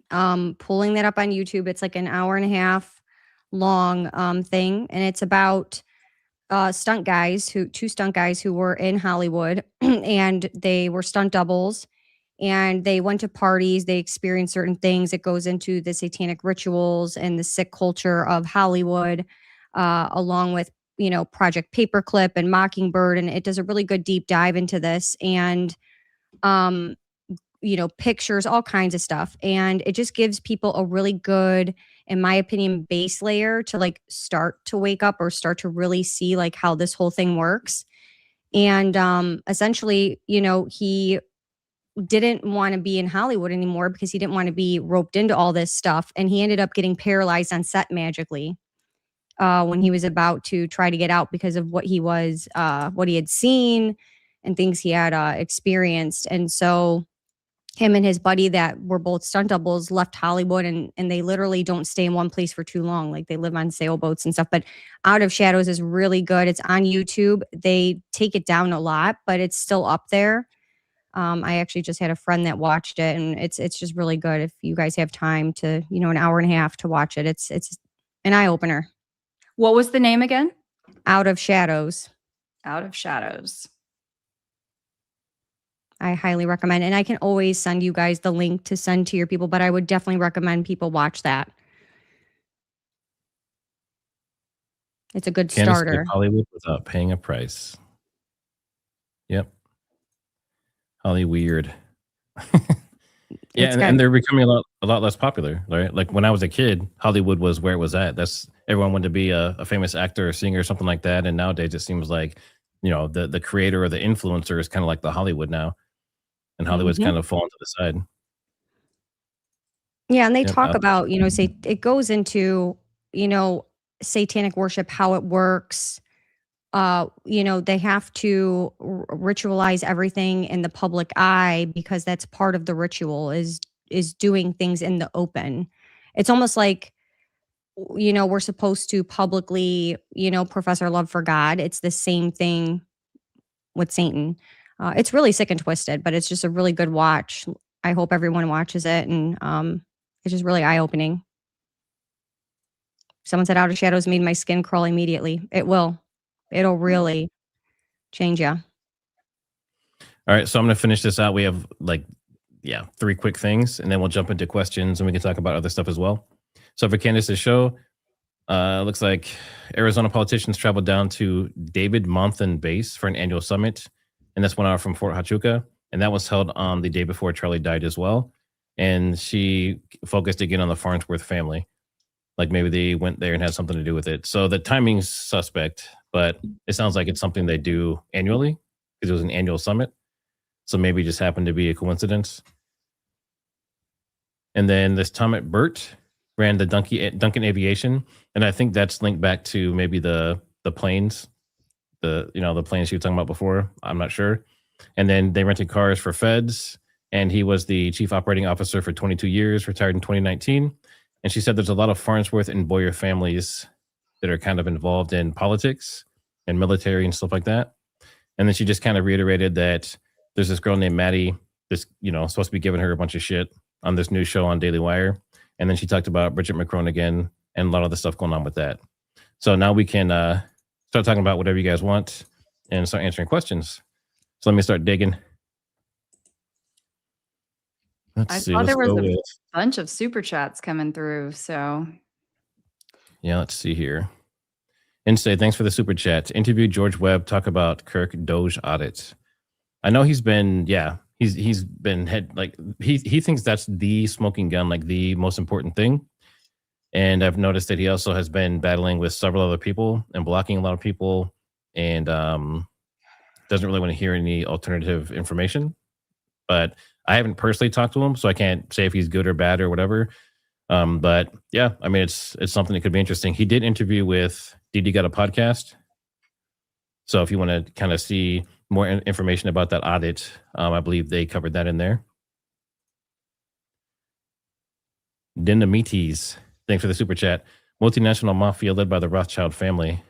pulling that up on YouTube. It's like an hour and a half long thing, and it's about two stunt guys who were in Hollywood and they were stunt doubles, and they went to parties, they experienced certain things. It goes into the satanic rituals and the sick culture of Hollywood, along with, Project Paperclip and Mockingbird, and it does a really good deep dive into this, and pictures, all kinds of stuff, and it just gives people a really good, in my opinion, base layer to like start to wake up or start to really see like how this whole thing works. And essentially, he didn't want to be in Hollywood anymore because he didn't want to be roped into all this stuff, and he ended up getting paralyzed on set magically when he was about to try to get out because of what he had seen and things he had experienced. And so him and his buddy that were both stunt doubles left Hollywood, and they literally don't stay in one place for too long. Like, they live on sailboats and stuff. But Out of Shadows is really good. It's on YouTube. They take it down a lot, but it's still up there. I actually just had a friend that watched it, and it's just really good. If you guys have time to, an hour and a half to watch it, it's an eye opener. What was the name again? Out of Shadows. Out of Shadows. I highly recommend, and I can always send you guys the link to send to your people, but I would definitely recommend people watch that. It's a good Candace starter. did Hollywood without paying a price. Yep. Holly weird. Yeah, It's and they're becoming a lot less popular, right? Like, when I was a kid, Hollywood was where it was at. That's everyone wanted to be a famous actor or singer or something like that. And nowadays it seems like, the creator or the influencer is kind of like the Hollywood now. And Hollywood's kind of fallen to the side. Yeah, and they Yep, talk about, say it goes into, satanic worship, how it works. They have to ritualize everything in the public eye because that's part of the ritual is doing things in the open. It's almost like, we're supposed to publicly, profess our love for God. It's the same thing with Satan. It's really sick and twisted, but it's just a really good watch. I hope everyone watches it, and it's just really eye-opening. Someone said Out of Shadows made my skin crawl immediately. It will. It'll really change you. All right, so I'm going to finish this out. We have 3 quick things, and then we'll jump into questions, and we can talk about other stuff as well. So for Candace's show, looks like Arizona politicians traveled down to David Monthan Base for an annual summit, and that's 1 hour from Fort Huachuca, and that was held on the day before Charlie died as well. And she focused again on the Farnsworth family. Like, maybe they went there and had something to do with it. So the timing's suspect, but it sounds like it's something they do annually because it was an annual summit. So maybe it just happened to be a coincidence. And then this Tom at Burt ran the Duncan Aviation, and I think that's linked back to maybe the planes, the planes you were talking about before. I'm not sure, And then they rented cars for feds. And he was the chief operating officer for 22 years, retired in 2019. And she said there's a lot of Farnsworth and Boyer families that are kind of involved in politics and military and stuff like that. And then she just kind of reiterated that there's this girl named Maddie, this, supposed to be giving her a bunch of shit on this new show on Daily Wire. And then she talked about Bridget McCrone again and a lot of the stuff going on with that. So now we can start talking about whatever you guys want and start answering questions. So let me start digging. I saw there was a bunch of super chats coming through. So yeah, let's see here. Instead, thanks for the super chat. Interview George Webb, talk about Kirk Doge audit. I know he's been he thinks that's the smoking gun, like the most important thing. And I've noticed that he also has been battling with several other people and blocking a lot of people, and doesn't really want to hear any alternative information. But I haven't personally talked to him, so I can't say if he's good or bad or whatever. But yeah, I mean, it's something that could be interesting. He did interview with DD Got a Podcast. So if you want to kind of see more information about that audit, I believe they covered that in there. Dynamites, thanks for the super chat. Multinational mafia led by the Rothschild family.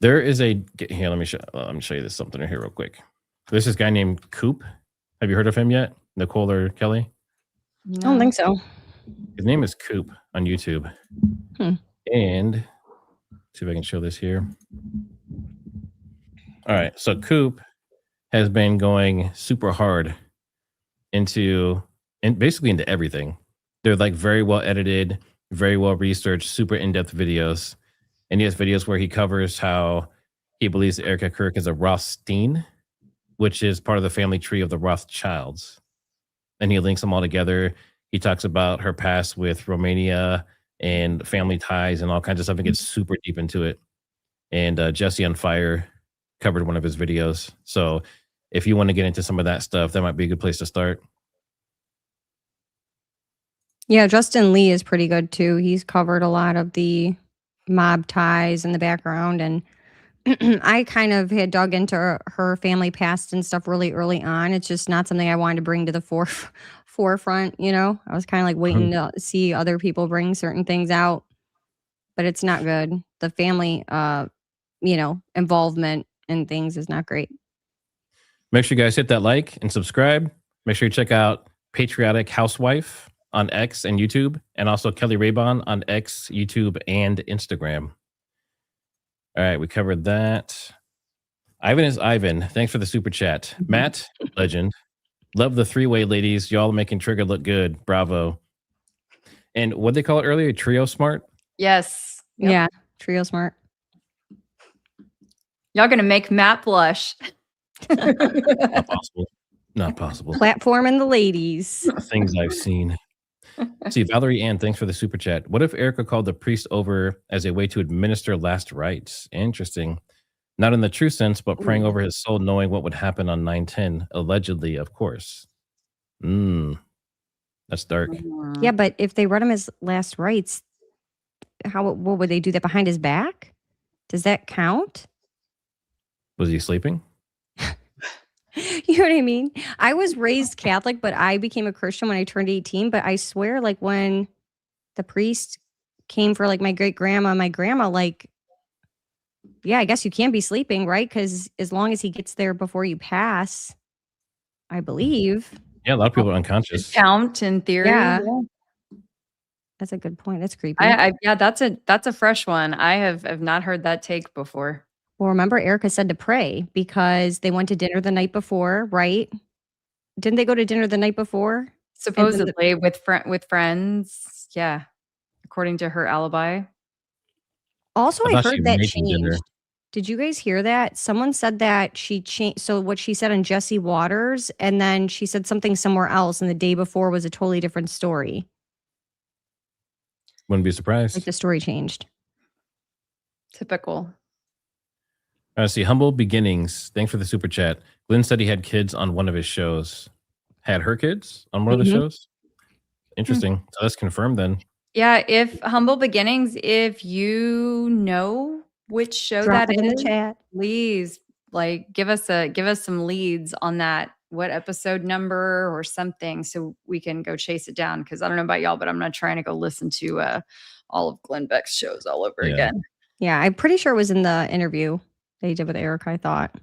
There is here. Let me show you this something here real quick. There's this guy named Coop. Have you heard of him yet, Nicole or Kelly? No. I don't think so. His name is Coop on YouTube. And see if I can show this here. All right, so Coop has been going super hard basically into everything. They're like very well edited, very well researched, super in-depth videos. And he has videos where he covers how he believes Erica Kirk is a Rothstein, which is part of the family tree of the Rothschilds. And he links them all together. He talks about her past with Romania and family ties and all kinds of stuff and gets super deep into it. And Jesse on Fire covered one of his videos. So if you want to get into some of that stuff, that might be a good place to start. Yeah, Justin Lee is pretty good too. He's covered a lot of the mob ties in the background, and I kind of had dug into her family past and stuff really early on. It's just not something I wanted to bring to the forefront. I was kind of like waiting to see other people bring certain things out, but it's not good. The family, involvement in things is not great. Make sure you guys hit that like and subscribe. Make sure you check out Patriotic Housewife on X and YouTube, and also Keli Rabon on X, YouTube, and Instagram. All right, we covered that. Ivan is Ivan. Thanks for the super chat. Matt, legend. Love the three-way ladies. Y'all making Trigger look good. Bravo. And what they call it earlier? TriggerSmart? yes. Yep. Yeah, TriggerSmart. Y'all gonna make Matt blush. Not possible. Not possible. Platforming the ladies. Things I've seen. See, Valerie Ann, thanks for the super chat. What if Erica called the priest over as a way to administer last rites? Interesting. Not in the true sense, but praying over his soul, knowing what would happen on 9/10. Allegedly, of course. That's dark. Yeah, but if they read him his last rites, what would they do that behind his back? Does that count? Was he sleeping? You know what I mean? I was raised Catholic, but I became a Christian when I turned 18. But I swear, like when the priest came for like my great grandma, yeah, I guess you can be sleeping, right? Because as long as he gets there before you pass, I believe. Yeah, a lot of people are unconscious. Count in theory. Yeah. That's a good point. That's creepy. Yeah, that's a fresh one. I have not heard that take before. Well, remember, Erica said to pray because they went to dinner the night before, right? Didn't they go to dinner the night before? Supposedly with friends. Yeah, according to her alibi. Also, I heard that changed. Dinner. Did you guys hear that? Someone said that she changed. So what she said on Jesse Waters, and then she said something somewhere else, and the day before was a totally different story. Wouldn't be surprised. Like the story changed. Typical. Let's see. Humble Beginnings. Thanks for the super chat. Glenn said he had kids on one of his shows. Had her kids on one of the shows? Interesting. So that's confirmed then. Yeah, if Humble Beginnings, if you know which show Drop that it in is, the chat. please Like give us some leads on that, what episode number or something, so we can go chase it down. Because I don't know about y'all, but I'm not trying to go listen to all of Glenn Beck's shows all over Yeah. again. Yeah, I'm pretty sure it was in the interview they did with Eric, I thought.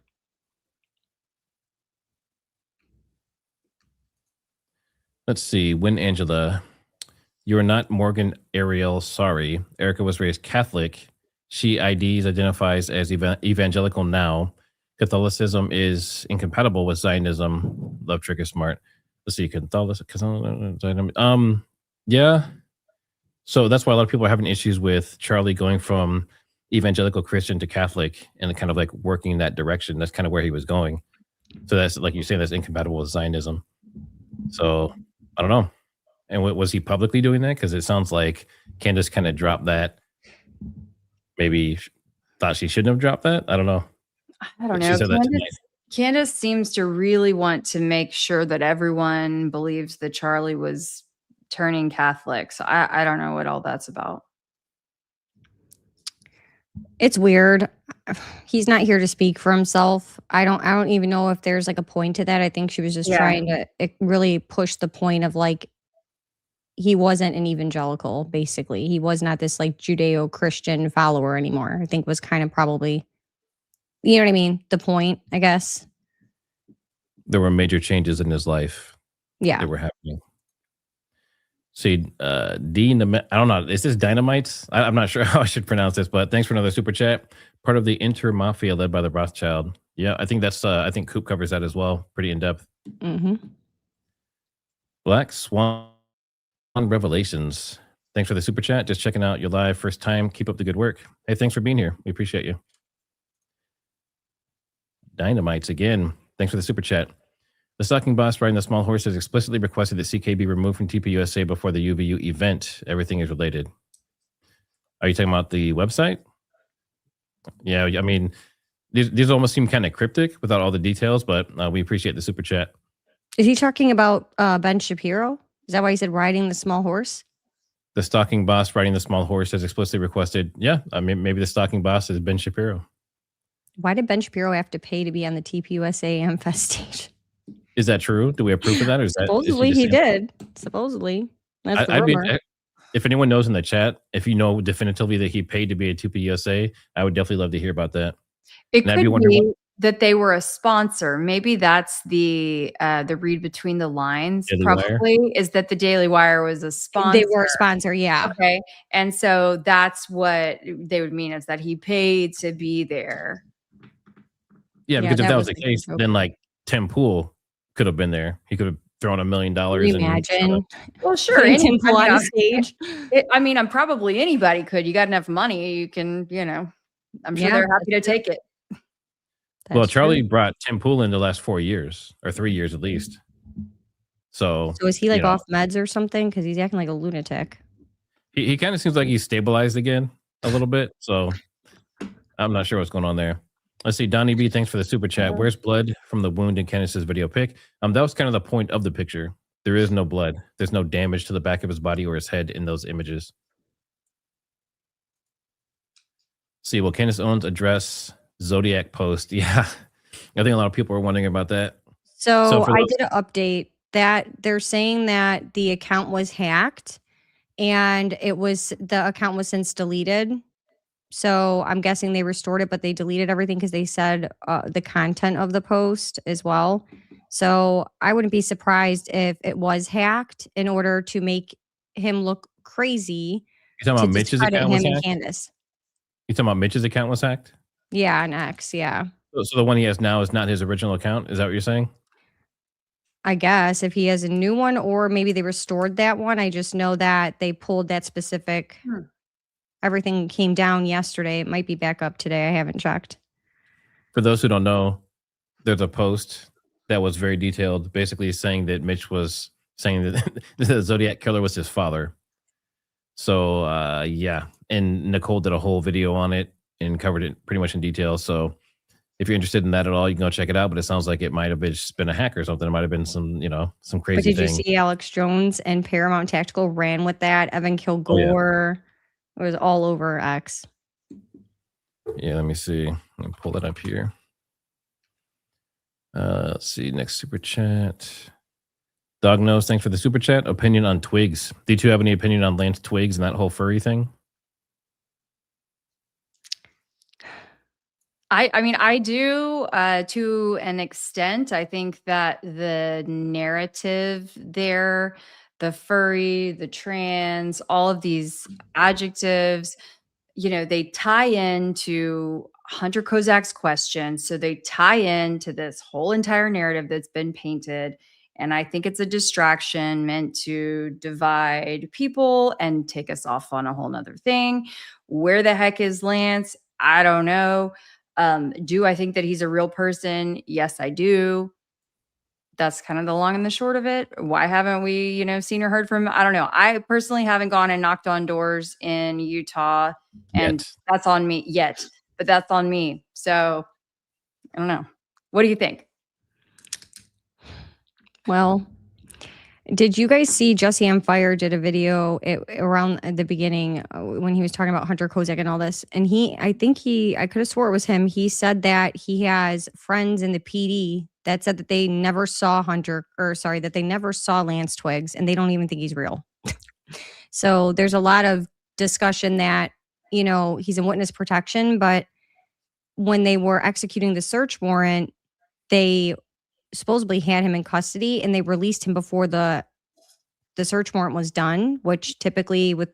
Let's see. When Angela, you are not Morgan Ariel. Sorry. Erica was raised Catholic. She IDs, identifies as evangelical now. Catholicism is incompatible with Zionism. Love TriggerSmart. Let's see. Catholicism. Yeah. So that's why a lot of people are having issues with Charlie going from evangelical Christian to Catholic and kind of like working in that direction. That's kind of where he was going. So that's, like you say, that's incompatible with Zionism. So I don't know. And was he publicly doing that? Because it sounds like Candace kind of dropped that. Maybe thought she shouldn't have dropped that. I don't know. I don't She know. said that tonight. Candace seems to really want to make sure that everyone believes that Charlie was turning Catholic. So I don't know what all that's about. It's weird. He's not here to speak for himself. I don't even know if there's like a point to that. I think she was just trying to really push the point of like he wasn't an evangelical, basically. He was not this like Judeo-Christian follower anymore. I think was kind of probably, you know what I mean? The point, I guess. There were major changes in his life. Yeah. That were happening. See, Dean, I don't know. Is this Dynamite? I'm not sure how I should pronounce this, but thanks for another super chat. Part of the Inter Mafia led by the Rothschild. Yeah, I think that's, I think Coop covers that as well. Pretty in depth. Mm-hmm. Black Swan Revelations. Thanks for the super chat. Just checking out your live first time. Keep up the good work. Hey, thanks for being here. We appreciate you. Dynamites again. Thanks for the super chat. The stalking boss riding the small horse has explicitly requested that CK be removed from TPUSA before the UVU event. Everything is related. Are you talking about the website? Yeah, I mean, these almost seem kind of cryptic without all the details, but we appreciate the super chat. Is he talking about Ben Shapiro? Is that why he said riding the small horse? The stalking boss riding the small horse has explicitly requested, yeah, I mean, maybe the stalking boss is Ben Shapiro. Why did Ben Shapiro have to pay to be on the TPUSA Amfest stage? Is that true? Do we have proof of that? Or is Supposedly he did. Supposedly. That's the rumor. If anyone knows in the chat, if you know definitively that he paid to be a 2PUSA, I would definitely love to hear about that. It could be that they were a sponsor. Maybe that's the read between the lines. Daily probably Wire? Is that the Daily Wire was a sponsor. They were a sponsor, yeah. Okay. And so that's what they would mean, is that he paid to be there. Yeah, because if that was the case, then like Tim Pool could have been there. He could have thrown $1 million. Imagine. Well, sure. Tim Pool on stage. I mean, probably anybody could. You got enough money, you can, I'm sure they're happy to take it. Well, Charlie brought Tim Pool in the last 4 years or 3 years at least. So is he like off meds or something? Because he's acting like a lunatic. He kind of seems like he's stabilized again a little bit. So I'm not sure what's going on there. Let's see. Donnie B, thanks for the super chat. Where's blood from the wound in Candace's video pic? That was kind of the point of the picture. There is no blood. There's no damage to the back of his body or his head in those images. See, will Candace Owens address Zodiac post? Yeah. I think a lot of people are wondering about that. So I did an update that they're saying that the account was hacked and the account was since deleted. So I'm guessing they restored it, but they deleted everything because they said the content of the post as well. So I wouldn't be surprised if it was hacked in order to make him look crazy. You're talking about Mitch's account was hacked? Candace. You talking about Mitch's account was hacked? Yeah, an X, yeah. So the one he has now is not his original account? Is that what you're saying? I guess if he has a new one, or maybe they restored that one. I just know that they pulled that specific... Everything came down yesterday. It might be back up today. I haven't checked. For those who don't know, there's a post that was very detailed, basically saying that Mitch was saying that the Zodiac killer was his father. So, yeah. And Nicole did a whole video on it and covered it pretty much in detail. So if you're interested in that at all, you can go check it out. But it sounds like it might have just been a hack or something. It might have been some, some crazy thing. But did you see Alex Jones and Paramount Tactical ran with that? Evan Kilgore. Oh, yeah. It was all over X. Yeah, let me see. Let me pull that up here. Let's see. Next super chat. Dog Nose, thanks for the super chat. Opinion on Twigs. Do you two have any opinion on Lance Twigs and that whole furry thing? I mean, I do to an extent. I think that the narrative there, the furry, the trans, all of these adjectives, they tie into Hunter Kozak's question. So they tie into this whole entire narrative that's been painted. And I think it's a distraction meant to divide people and take us off on a whole nother thing. Where the heck is Lance? I don't know. Do I think that he's a real person? Yes, I do. That's kind of the long and the short of it. Why haven't we, seen or heard from him? I don't know. I personally haven't gone and knocked on doors in Utah, and that's on me yet, but that's on me. So I don't know. What do you think? Well, did you guys see Jesse on Fire did a video around the beginning when he was talking about Hunter Kozak and all this? And I could have swore it was him. He said that he has friends in the PD that said that they never saw that they never saw Lance Twigs, and they don't even think he's real. So there's a lot of discussion that, he's in witness protection, but when they were executing the search warrant, they supposedly had him in custody and they released him before the search warrant was done, which typically with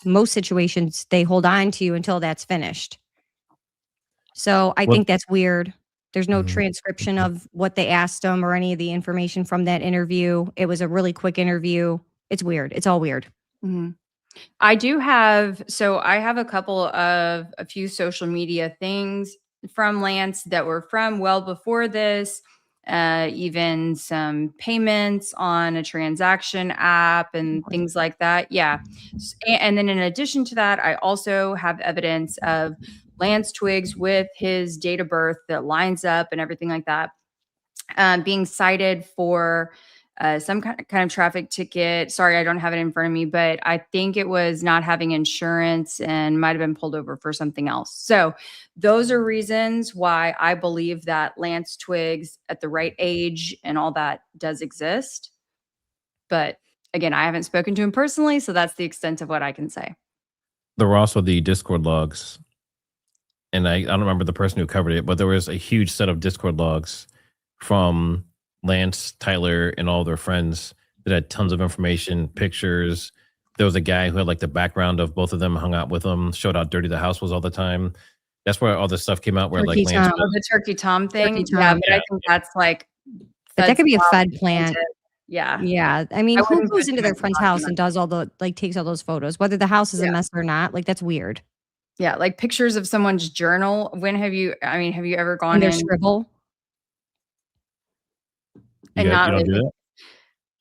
most situations they hold on to you until that's finished. So I think that's weird. There's no transcription of what they asked him or any of the information from that interview. It was a really quick interview. It's weird. It's all weird. Mm-hmm. I have a few social media things from Lance that were from well before this, even some payments on a transaction app and things like that. Yeah. And then in addition to that, I also have evidence of Lance Twigs with his date of birth that lines up and everything like that, being cited for some kind of traffic ticket. Sorry, I don't have it in front of me, but I think it was not having insurance and might have been pulled over for something else. So those are reasons why I believe that Lance Twigs at the right age and all that does exist. But again, I haven't spoken to him personally, so that's the extent of what I can say. There were also the Discord logs. And I don't remember the person who covered it, but there was a huge set of Discord logs from Lance, Tyler, and all their friends that had tons of information, pictures. There was a guy who had like the background of both of them, hung out with them, showed how dirty the house was all the time. That's where all this stuff came out. Where Turkey like Lance, the Turkey Tom thing. Turkey Tom. Yeah, but I think that's like that could be a Fed plant. Yeah. Yeah. I mean, who goes into their friend's house and does takes all those photos, whether the house is a mess or not? Like, that's weird. Yeah. Like pictures of someone's journal. Have you ever gone in their in scribble? And not do really,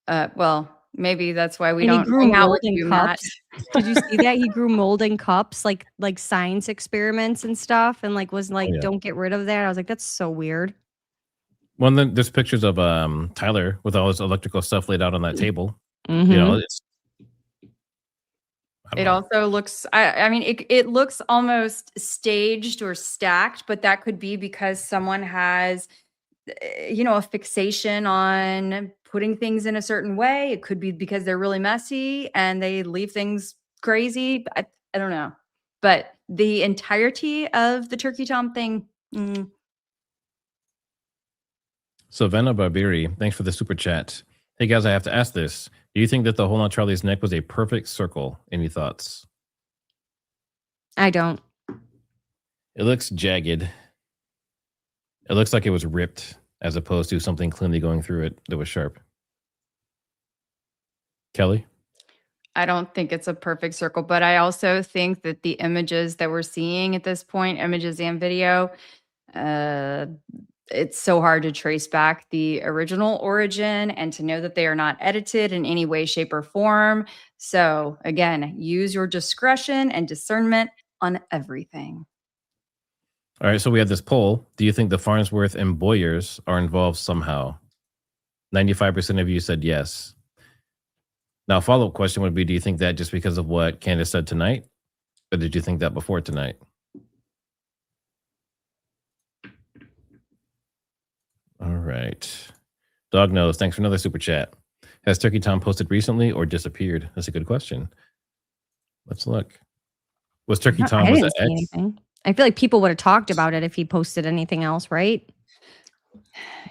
that? well, maybe that's why we And he don't grew hang out mold with in you, Matt. cups. Did you see that? He grew mold in cups, like science experiments and stuff, and don't get rid of that. I was like, that's so weird. Well, then there's pictures of Tyler with all his electrical stuff laid out on that table. Mm-hmm. It also looks, it looks almost staged or stacked, but that could be because someone has, a fixation on putting things in a certain way. It could be because they're really messy and they leave things crazy. I don't know. But the entirety of the Turkey Tom thing. Savannah Barbiri, thanks for the super chat. Hey guys, I have to ask this. Do you think that the hole on Charlie's neck was a perfect circle? Any thoughts? I don't. It looks jagged. It looks like it was ripped as opposed to something cleanly going through it that was sharp. Kelly? I don't think it's a perfect circle, but I also think that the images that we're seeing at this point, images and video, it's so hard to trace back the original origin and to know that they are not edited in any way, shape, or form. So again, use your discretion and discernment on everything. All right, so we have this poll. Do you think the Farnsworth and Boyers are involved somehow? 95% of you said yes. Now, a follow-up question would be, do you think that just because of what Candace said tonight? Or did you think that before tonight? All right. Dog knows. Thanks for another super chat. Has Turkey Tom posted recently or disappeared? That's a good question. Let's look. Was Turkey Tom I was didn't that see X? anything. I feel like people would have talked about it if he posted anything else, right?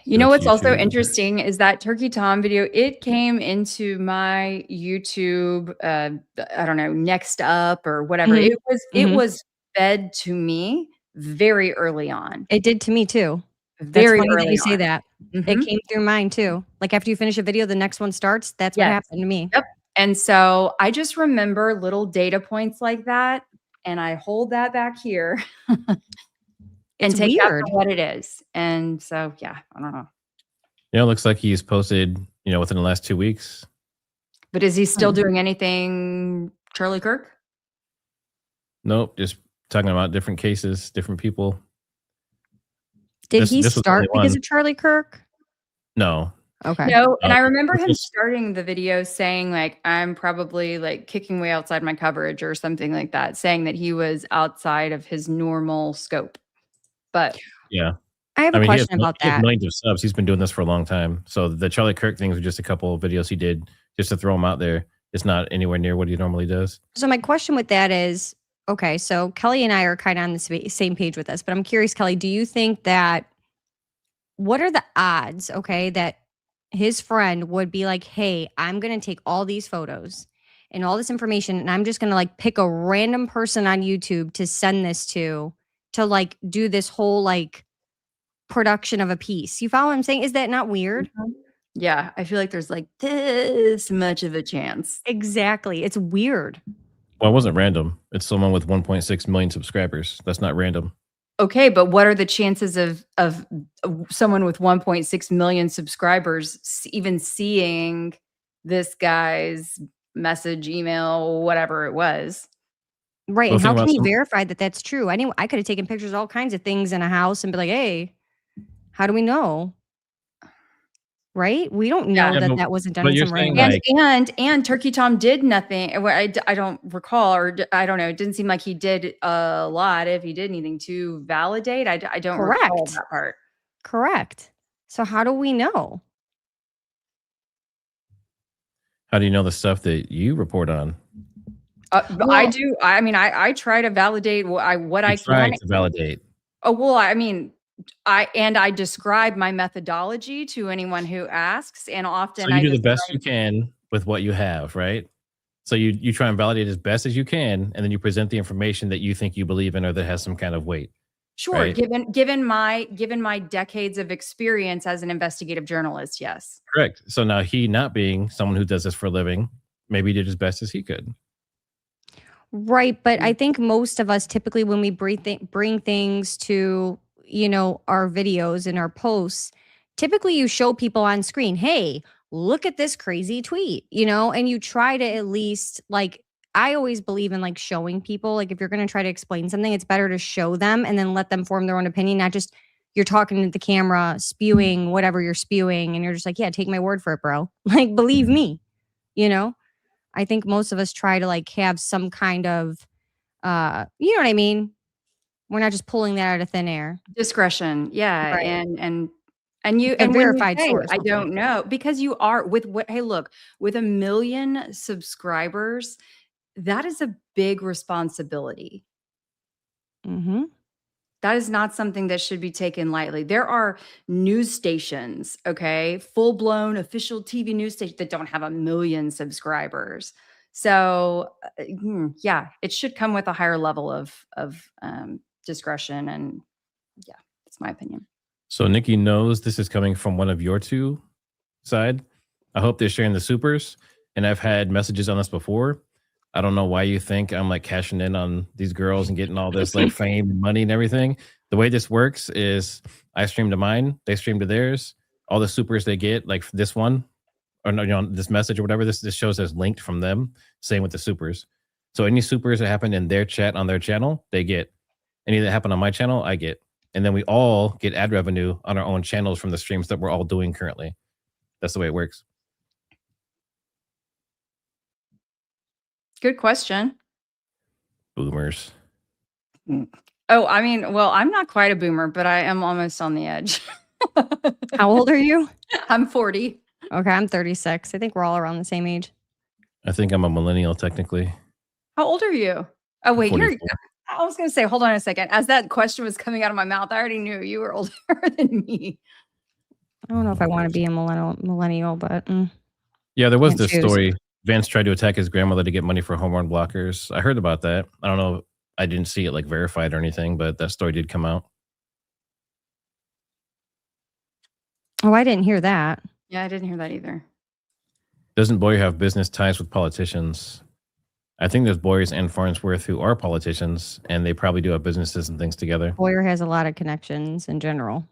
You know Go to what's also YouTube. interesting is that Turkey Tom video, it came into my YouTube, I don't know, next up or whatever. Mhm. It was fed to me very early on. It did to me too. That's Very funny that early you say on. that. It Mhm. came through mine too. Like after you finish a video, the next one starts. That's what Yes. happened to me. Yep. And so I just remember little data points like that, and I hold that back here and It's take that weird. for what it is. And so, yeah, I don't know. Yeah, it looks like he's posted, within the last 2 weeks. But is he still Hmm. doing anything Charlie Kirk? Nope, just talking about different cases, different people. Did This he was the start only because one. of Charlie Kirk? No. Okay. No, and I remember this him was- starting the video saying like, I'm probably like kicking way outside my coverage or something like that, saying that he was outside of his normal scope. But Yeah. I have a he has, question about he has that. millions of subs. He's been doing this for a long time. So the Charlie Kirk things were just a couple of videos he did just to throw him out there. It's not anywhere near what he normally does. So my question with that is, okay, so Kelly and I are kind of on the same page with this, but I'm curious, Kelly, do you think that what are the odds, okay, that his friend would be like, hey, I'm going to take all these photos and all this information and I'm just going to like pick a random person on YouTube to send this to like do this whole like production of a piece. You follow what I'm saying? Is that not weird? yeah, I feel like there's like this much of a chance. Exactly. It's weird. Well, it wasn't random. It's someone with 1.6 million subscribers. That's not random. Okay, but what are the chances of someone with 1.6 million subscribers even seeing this guy's message, email, whatever it was? Right. Well, And how think can about he some- verify that that's true? I could have taken pictures of all kinds of things in a house and be like, hey, how do we know? Right? We don't know Yeah, that that wasn't done but in you're some saying, random. And Turkey Tom did nothing. Well, I don't recall, or I don't know. It didn't seem like he did a lot. If he did anything to validate, I don't recall Correct. that part. Correct. So how do we know? how do you know the stuff that you report on? I Well- do. I mean, I try to validate what I You try can. to validate. Oh well, I mean, I describe my methodology to anyone who asks, and often So you I do the best describe- you can with what you have, right? So you try and validate as best as you can, and then you present the information that you think you believe in or that has some kind of weight. Sure, right? given my decades of experience as an investigative journalist, yes. Correct. So now he not being someone who does this for a living, maybe did as best as he could. Right. But I think most of us typically when we bring things to, our videos and our posts, typically you show people on screen, hey, look at this crazy tweet, and you try to at least like, I always believe in like showing people, like if you're going to try to explain something, it's better to show them and then let them form their own opinion, not just you're talking to the camera, spewing whatever you're spewing. And you're just like, yeah, take my word for it, bro. Like, believe me, I think most of us try to like have some kind of, you know what I mean? We're not just pulling that out of thin air. Discretion, yeah, Right. and you A and when you verified say, source, I hopefully. don't know, because you are with what? Hey, look, with 1 million subscribers, that is a big responsibility. Mm-hmm. That is not something that should be taken lightly. There are news stations, okay, full-blown official TV news stations that don't have 1 million subscribers. So, yeah, it should come with a higher level of discretion, and yeah, that's my opinion. So Nikki knows this is coming from one of your two side. I hope they're sharing the supers. And I've had messages on this before. I don't know why you think I'm like cashing in on these girls and getting all this like fame and money and everything. The way this works is I stream to mine, they stream to theirs. All the supers they get, like this one, or no, this message or whatever, this shows as linked from them. Same with the supers. So any supers that happen in their chat on their channel, they get. Any that happen on my channel, I get. And then we all get ad revenue on our own channels from the streams that we're all doing currently. That's the way it works. Good question. Boomers. Oh, I mean, well, I'm not quite a boomer, but I am almost on the edge. How old are you? I'm 40. Okay, I'm 36. I think we're all around the same age. I think I'm a millennial technically. How old are you? Oh, wait, 44. I was going to say, hold on a second. As that question was coming out of my mouth, I already knew you were older than me. I don't know if I want to be a millennial, but Yeah, there was can't this choose. story. Vance tried to attack his grandmother to get money for hormone blockers. I heard about that. I don't know. I didn't see it like verified or anything, but that story did come out. Oh, I didn't hear that. Yeah, I didn't hear that either. Doesn't Boyer have business ties with politicians? I think there's Boyers and Farnsworth who are politicians, and they probably do have businesses and things together. Boyer has a lot of connections in general.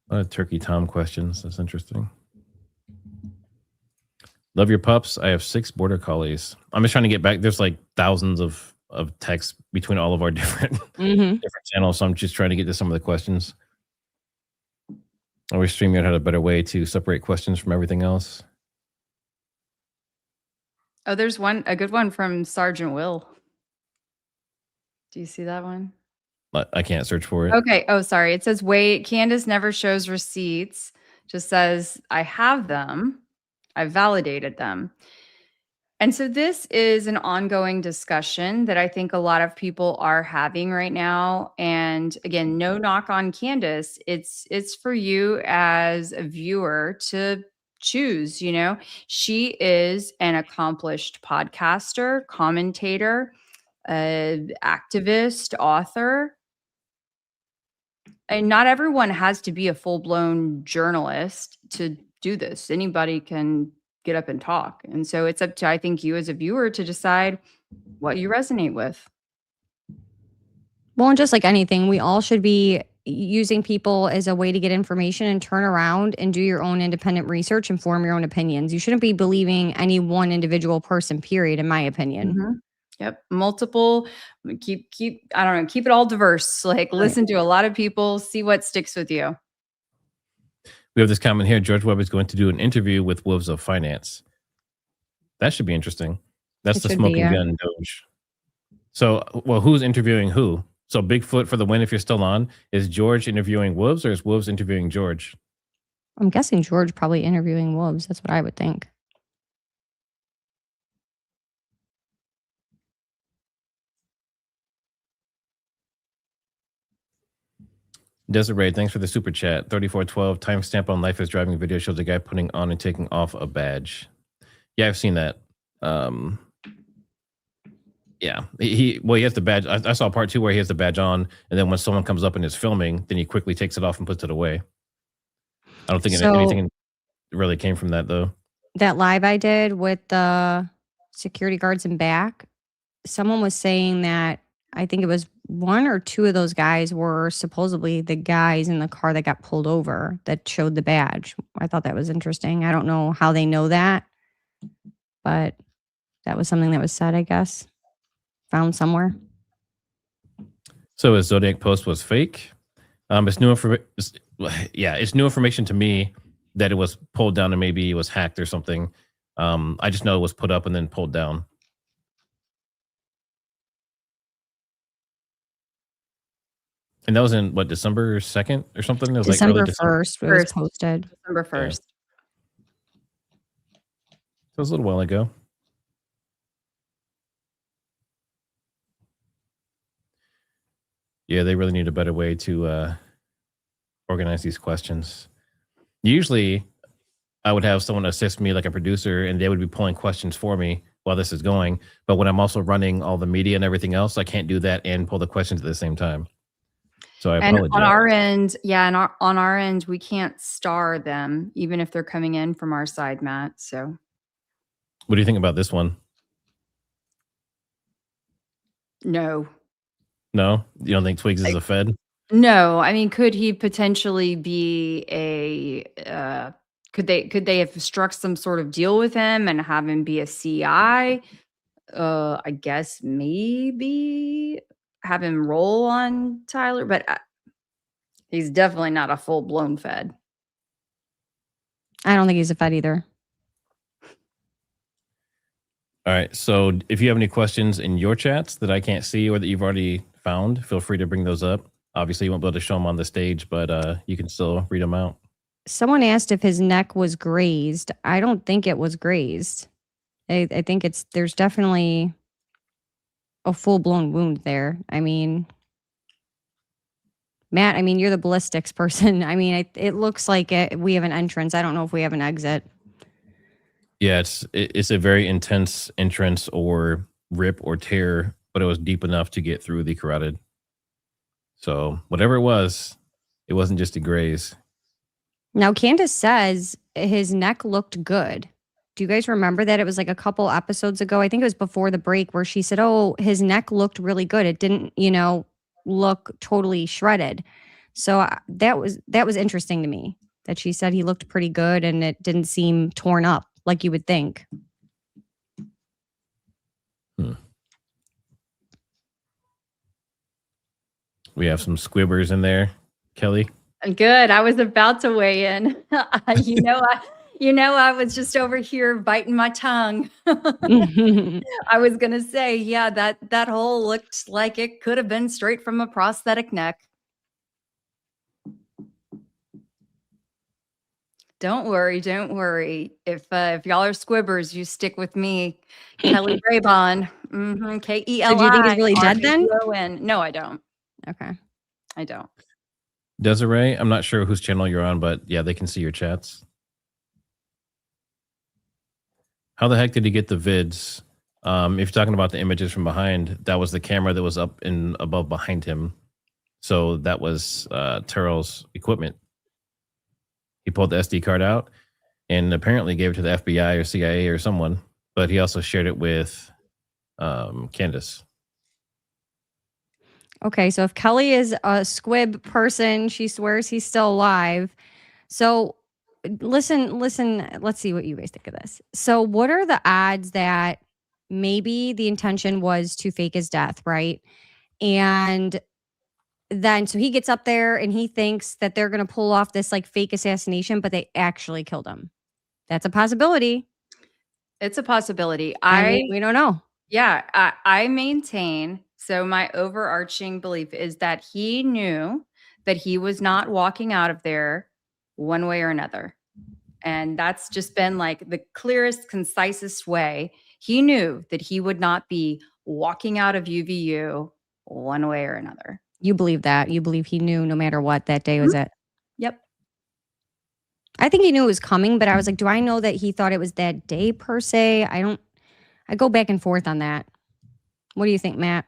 A lot of Turkey Tom questions. That's interesting. Love your pups. I have 6 border collies. I'm just trying to get back. There's like thousands of texts between all of our different different channels. So I'm just trying to get to some of the questions. I wish StreamYard had a better way to separate questions from everything else. Oh, there's a good one from Sergeant Will. Do you see that one? But I can't search for it. Okay. Oh, sorry. It says, wait, Candace never shows receipts. Just says, I have them. I validated them. And so this is an ongoing discussion that I think a lot of people are having right now. And again, no knock on Candace. It's for you as a viewer to choose, you know. She is an accomplished podcaster, commentator, activist, author. And not everyone has to be a full-blown journalist to do this. Anybody can get up and talk. And so it's up to, I think, you as a viewer to decide what you resonate with. Well, and just like anything, we all should be using people as a way to get information and turn around and do your own independent research and form your own opinions. You shouldn't be believing any one individual person, period, in my opinion. Mm-hmm. Yep. Multiple, keep, I don't know, keep it all diverse. Like listen to a lot of people, see what sticks with you. We have this comment here. George Webb is going to do an interview with Wolves of Finance. That should be interesting. That's the smoking gun Doge. So, well, who's interviewing who? So Bigfoot for the win if you're still on. Is George interviewing Wolves or is Wolves interviewing George? I'm guessing George probably interviewing Wolves. That's what I would think. Desiree, thanks for the super chat. 3412 timestamp on Life is Driving video shows a guy putting on and taking off a badge. Yeah, I've seen that. Yeah, he has the badge. I saw part 2 where he has the badge on, and then when someone comes up and is filming, then he quickly takes it off and puts it away. I don't think anything really came from that though. That live I did with the security guards in back, someone was saying that I think it was 1 or 2 of those guys were supposedly the guys in the car that got pulled over that showed the badge. I thought that was interesting. I don't know how they know that, but that was something that was said, I guess. Found somewhere. So his Zodiac post was fake. It's new it's new information to me that it was pulled down and maybe it was hacked or something. I just know it was put up and then pulled down. And that was in what, December 2nd or something? It was December like early 1st. It was posted. December 1st. It was a little while ago. Yeah, they really need a better way to organize these questions. Usually, I would have someone assist me, like a producer, and they would be pulling questions for me while this is going. But when I'm also running all the media and everything else, I can't do that and pull the questions at the same time. So I apologize. And on our end, on our end, we can't star them, even if they're coming in from our side, Matt. So what do you think about this one? No. No? You don't think Twigs is a Fed? No. I mean, could he potentially be could they have struck some sort of deal with him and have him be a CI? I guess maybe have him roll on Tyler, but he's definitely not a full-blown Fed. I don't think he's a Fed either. All right. So if you have any questions in your chats that I can't see or that you've already found, feel free to bring those up. Obviously, you won't be able to show them on the stage, but you can still read them out. Someone asked if his neck was grazed. I don't think it was grazed. I think there's definitely a full-blown wound there. I mean, Matt, I mean, you're the ballistics person. I mean, it looks like we have an entrance. I don't know if we have an exit. Yeah, it's a very intense entrance or rip or tear, but it was deep enough to get through the carotid. So whatever it wasn't just a graze. Now, Candace says his neck looked good. Do you guys remember that? It was like a couple episodes ago. I think it was before the break where she said, oh, his neck looked really good. It didn't, look totally shredded. So that was interesting to me that she said he looked pretty good and it didn't seem torn up like you would think. We have some squibbers in there, Kelly. Good. I was about to weigh in. I was just over here biting my tongue. I was going to say, yeah, that hole looked like it could have been straight from a prosthetic neck. Don't worry. If y'all are squibbers, you stick with me. Keli Rabon. Keli. So do you think he's really dead then? No, I don't. Okay. I don't. Desiree, I'm not sure whose channel you're on, but yeah, they can see your chats. How the heck did he get the vids? If you're talking about the images from behind, that was the camera that was up and above behind him. So that was Terrell's equipment. He pulled the SD card out and apparently gave it to the FBI or CIA or someone, but he also shared it with Candace. Okay, so if Keli is a squib person, she swears he's still alive. So listen, let's see what you guys think of this. So what are the odds that maybe the intention was to fake his death, right? And then so he gets up there and he thinks that they're going to pull off this like fake assassination, but they actually killed him. That's a possibility. It's a possibility. We don't know. Yeah, I maintain. So my overarching belief is that he knew that he was not walking out of there one way or another. And that's just been like the clearest, concisest way. He knew that he would not be walking out of UVU one way or another. You believe that? You believe he knew no matter what that day was it? Yep. I think he knew it was coming, but I was like, do I know that he thought it was that day per se? I go back and forth on that. What do you think, Matt?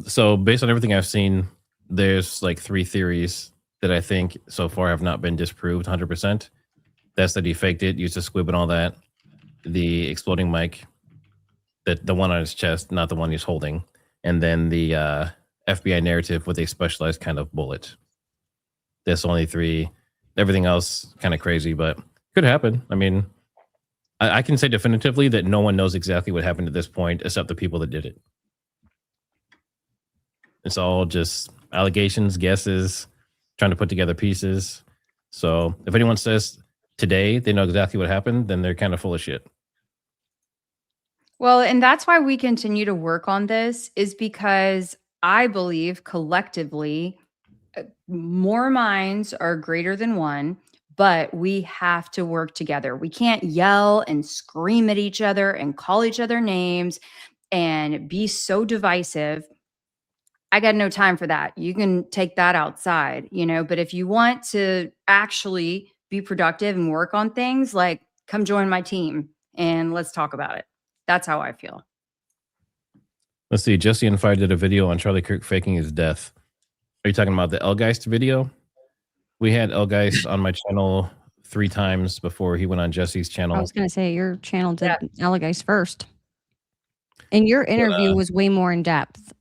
So based on everything I've seen, there's like 3 theories that I think so far have not been disproved 100%. That's that he faked it, used a squib and all that. The exploding mic, the one on his chest, not the one he's holding. And then the FBI narrative with a specialized kind of bullet. That's only 3. Everything else kind of crazy, but could happen. I mean, I can say definitively that no one knows exactly what happened at this point except the people that did it. It's all just allegations, guesses, trying to put together pieces. So if anyone says today they know exactly what happened, then they're kind of full of shit. Well, and that's why we continue to work on this, is because I believe collectively more minds are greater than one, but we have to work together. We can't yell and scream at each other and call each other names and be so divisive. I got no time for that. You can take that outside, but if you want to actually be productive and work on things, like come join my team and let's talk about it. That's how I feel. Let's see. Jesse and Fire did a video on Charlie Kirk faking his death. Are you talking about the Elgeist video? We had Elgeist on my channel 3 times before he went on Jesse's channel. I was going to say your channel did Elgeist first. And your interview was way more in depth.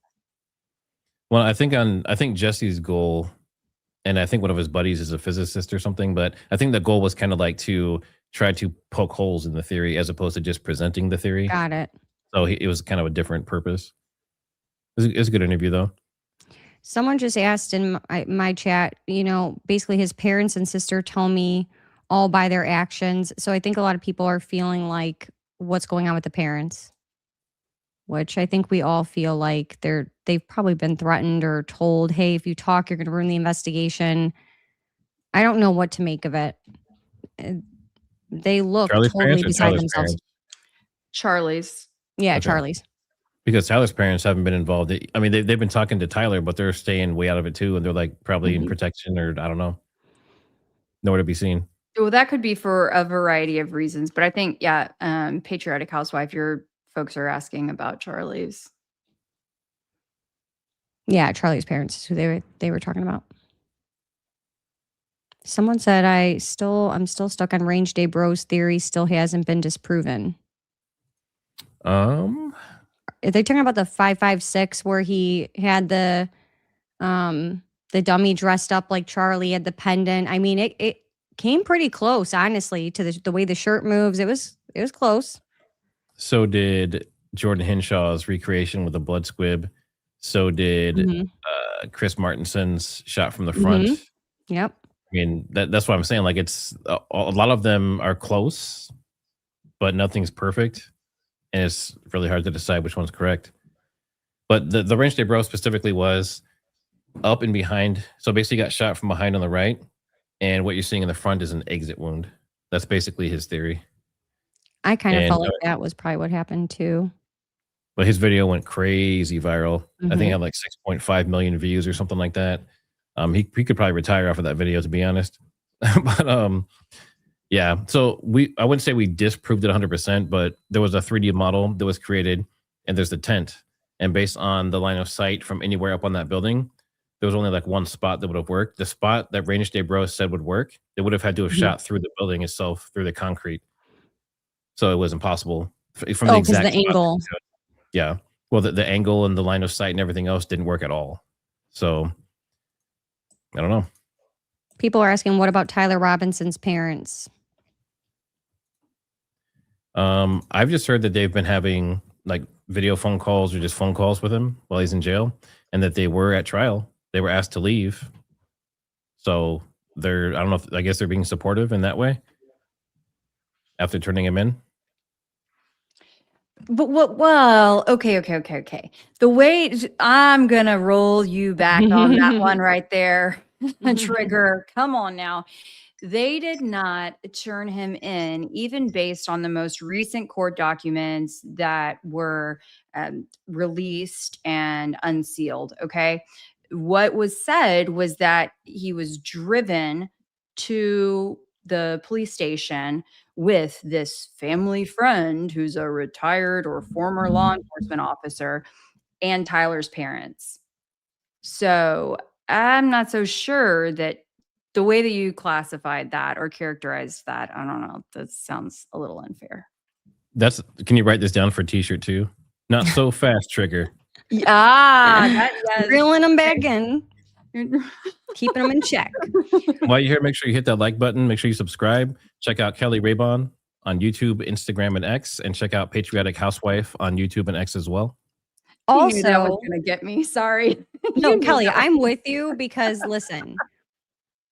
Well, I think Jesse's goal, and I think one of his buddies is a physicist or something, but I think the goal was kind of like to try to poke holes in the theory as opposed to just presenting the theory. Got it. So it was kind of a different purpose. It was a good interview, though. Someone just asked in my chat, basically his parents and sister tell me all by their actions. So I think a lot of people are feeling like what's going on with the parents, which I think we all feel like they've probably been threatened or told, hey, if you talk, you're going to ruin the investigation. I don't know what to make of it. They look Charlie's totally parents or beside Tyler's themselves. parents? Charlie's. Yeah, Okay. Charlie's. Because Tyler's parents haven't been involved. I mean, they've been talking to Tyler, but they're staying way out of it too, and they're like probably in Mhm. protection or I don't know, nowhere to be seen. Well, that could be for a variety of reasons, but I think, yeah, Patriotic Housewife, your folks are asking about Charlie's. Yeah, Charlie's parents is who they were talking about. Someone said I'm still stuck on Range Day Bros theory still hasn't been disproven. Are they talking about the 556 where he had the dummy dressed up like Charlie, had the pendant? I mean, it came pretty close, honestly, to the way the shirt moves. It was close. So did Jordan Henshaw's recreation with the blood squib. So did Mhm. Chris Martinson's shot from the front. Mhm. Yep. I mean, that's what I'm saying. Like, it's a lot of them are close, but nothing's perfect, and it's really hard to decide which one's correct. But the Range Day Bro specifically was up and behind. So basically, got shot from behind on the right, and what you're seeing in the front is an exit wound. That's basically his theory. I kind of And, felt like that was probably what happened too. But his video went crazy viral. I think it Mhm. had like 6.5 million views or something like that. He could probably retire off of that video, to be honest. But yeah. So I wouldn't say we disproved it 100%, but there was a 3D model that was created, and there's the tent. And based on the line of sight from anywhere up on that building, there was only like one spot that would have worked. The spot that Range Day Bro said would work, they would have had to have Mhm. shot through the building itself, through the concrete. So it was impossible from the Oh, because exact the spot. angle. Yeah. Well, the angle and the line of sight and everything else didn't work at all. So I don't know. People are asking, what about Tyler Robinson's parents? I've just heard that they've been having like video phone calls or just phone calls with him while he's in jail, and that they were at trial. They were asked to leave. So I don't know I guess they're being supportive in that way after turning him in. But what? Well, okay. The way I'm gonna roll you back on that one right there, Trigger. Come on now. They did not turn him in, even based on the most recent court documents that were released and unsealed. Okay. What was said was that he was driven to the police station with this family friend who's a retired or former law enforcement officer and Tyler's parents. So I'm not so sure that the way that you classified that or characterized that, I don't know, that sounds a little unfair. Can you write this down for a t-shirt too? Not so fast, Trigger. Yeah, yes. Reeling them back in, keeping them in check. While you're here, make sure you hit that like button. Make sure you subscribe. Check out Keli Rabon on YouTube, Instagram, and X, and check out Patriotic Housewife on YouTube and X as well. You knew that was Also, gonna get me. Sorry. no, You knew Kelly, that was- I'm with you because listen,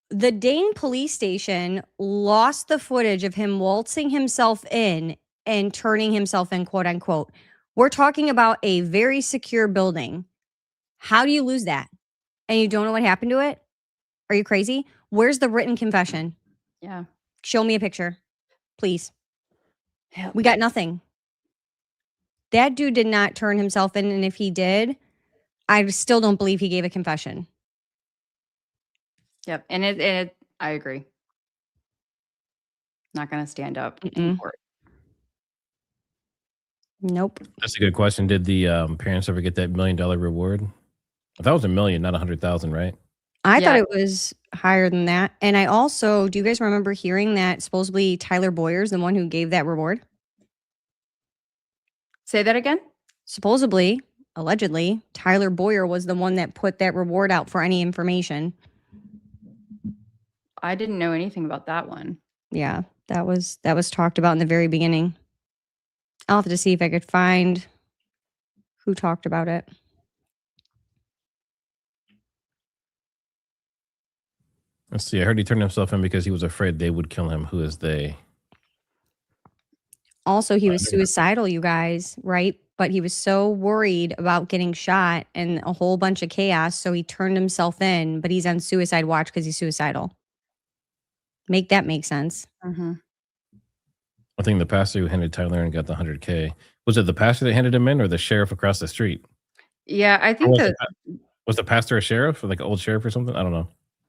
the Dane police station lost the footage of him waltzing himself in and turning himself in, quote unquote. We're talking about a very secure building. How do you lose that? And you don't know what happened to it? Are you crazy? Where's the written confession? Yeah. Show me a picture, please. Help. We got nothing. That dude did not turn himself in. And if he did, I still don't believe he gave a confession. Yep. And I agree. Not gonna stand up in court. Nope. That's a good question. Did the parents ever get that $1 million reward? That was $1 million, not 100,000, right? I Yeah. thought it was higher than that. And I also, do you guys remember hearing that supposedly Tyler Boyer's the one who gave that reward? Say that again. Supposedly, allegedly, Tyler Boyer was the one that put that reward out for any information. I didn't know anything about that one. Yeah, that was talked about in the very beginning. I'll have to see if I could find who talked about it. Let's see. I heard he turned himself in because he was afraid they would kill him. Who is they? Also, he was never mind. suicidal, you guys, right? But he was so worried about getting shot and a whole bunch of chaos, so he turned himself in, but he's on suicide watch because he's suicidal. Make that make sense. Mhm. I think the pastor who handed Tyler and got the 100K. Was it the pastor that handed him in or the sheriff across the street? Yeah, I Or think that. was the pastor a sheriff or like an old sheriff or something? I don't know.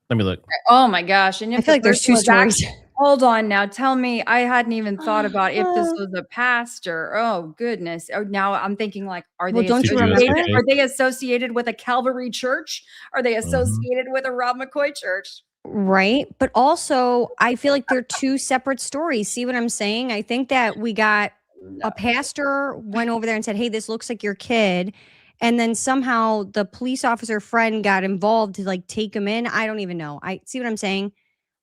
Let me look. Oh my gosh! And I if feel the like there's person two was act- stories. Hold on now. Tell me, I hadn't even thought about if this was a pastor. Oh goodness! Oh, now I'm thinking like, are Well, they don't you remember? associated? Are they associated with a Calvary church? Are they Mhm. associated with a Rob McCoy church? Right. But also, I feel like they're two separate stories. See what I'm saying? I think that we got a pastor went over there and said, "Hey, this looks like your kid." And then somehow the police officer friend got involved to like take him in. I don't even know. I see what I'm saying.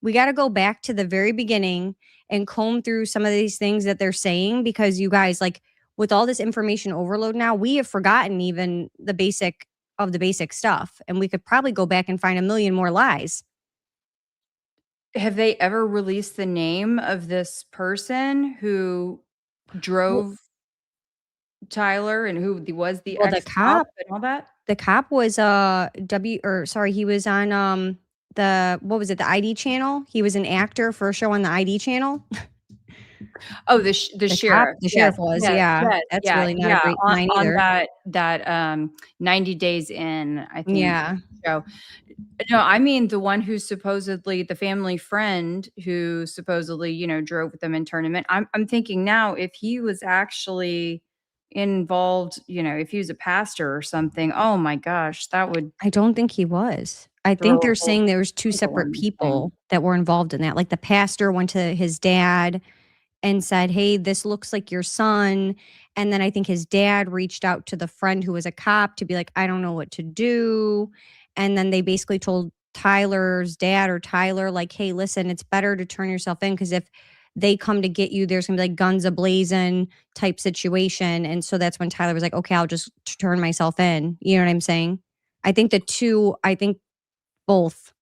We got to go back to the very beginning and comb through some of these things that they're saying because you guys, like, with all this information overload now, we have forgotten even the basic of the basic stuff. And we could probably go back and find a million more lies. Have they ever released the name of this person who drove Tyler and who was the Well, the ex-cop cop and all that? The cop was he was on the what was it, the ID channel? He was an actor for a show on the ID channel. Oh, the sheriff. The Yes, sheriff was, yes, yeah. yes, That's yeah, really not a yeah, great on sign either. that 90 Days In, I think, Yeah. show. No, I mean the one who's supposedly the family friend who supposedly, drove with them in tournament. I'm thinking now if he was actually involved, if he was a pastor or something, oh my gosh, that would I don't think he was. I throw think a they're whole saying there was two wrinkle separate in the thing. people that were involved in that. Like the pastor went to his dad and said, "Hey, this looks like your son." And then I think his dad reached out to the friend who was a cop to be like, "I don't know what to do." And then they basically told Tyler's dad or Tyler, like, "Hey, listen, it's better to turn yourself in because if they come to get you, there's gonna be like guns a-blazing type situation." And so that's when Tyler was like, "Okay, I'll just turn myself in." You know what I'm saying? I think both,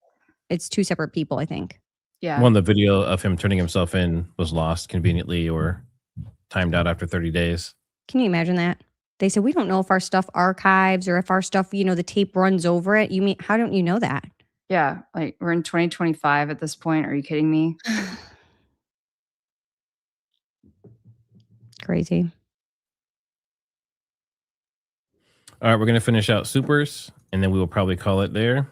it's two separate people, I think. Yeah. One, the video of him turning himself in was lost conveniently or timed out after 30 days. Can you imagine that? They said, "We don't know if our stuff archives or if our stuff, the tape runs over it." You mean, how don't you know that? Yeah, like we're in 2025 at this point. Are you kidding me? Crazy. All right, we're going to finish out supers and then we will probably call it there.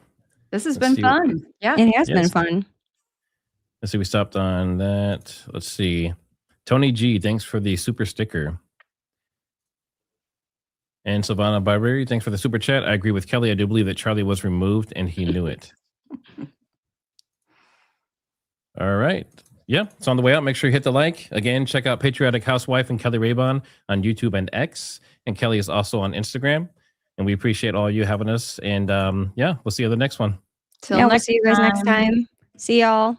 This has Let's been see what- fun. Yeah. It has been Yes. fun. Let's see. We stopped on that. Let's see. Tony G, thanks for the super sticker. And Savannah Barberi, thanks for the super chat. I agree with Kelly. I do believe that Charlie was removed and he knew it. All right. Yeah, it's on the way out. Make sure you hit the like. Again, check out Patriotic Housewife and Keli Rabon on YouTube and X. And Kelly is also on Instagram. And we appreciate all you having us. And yeah, we'll see you on the next one. Till Yeah, we'll next see you guys next time. See y'all.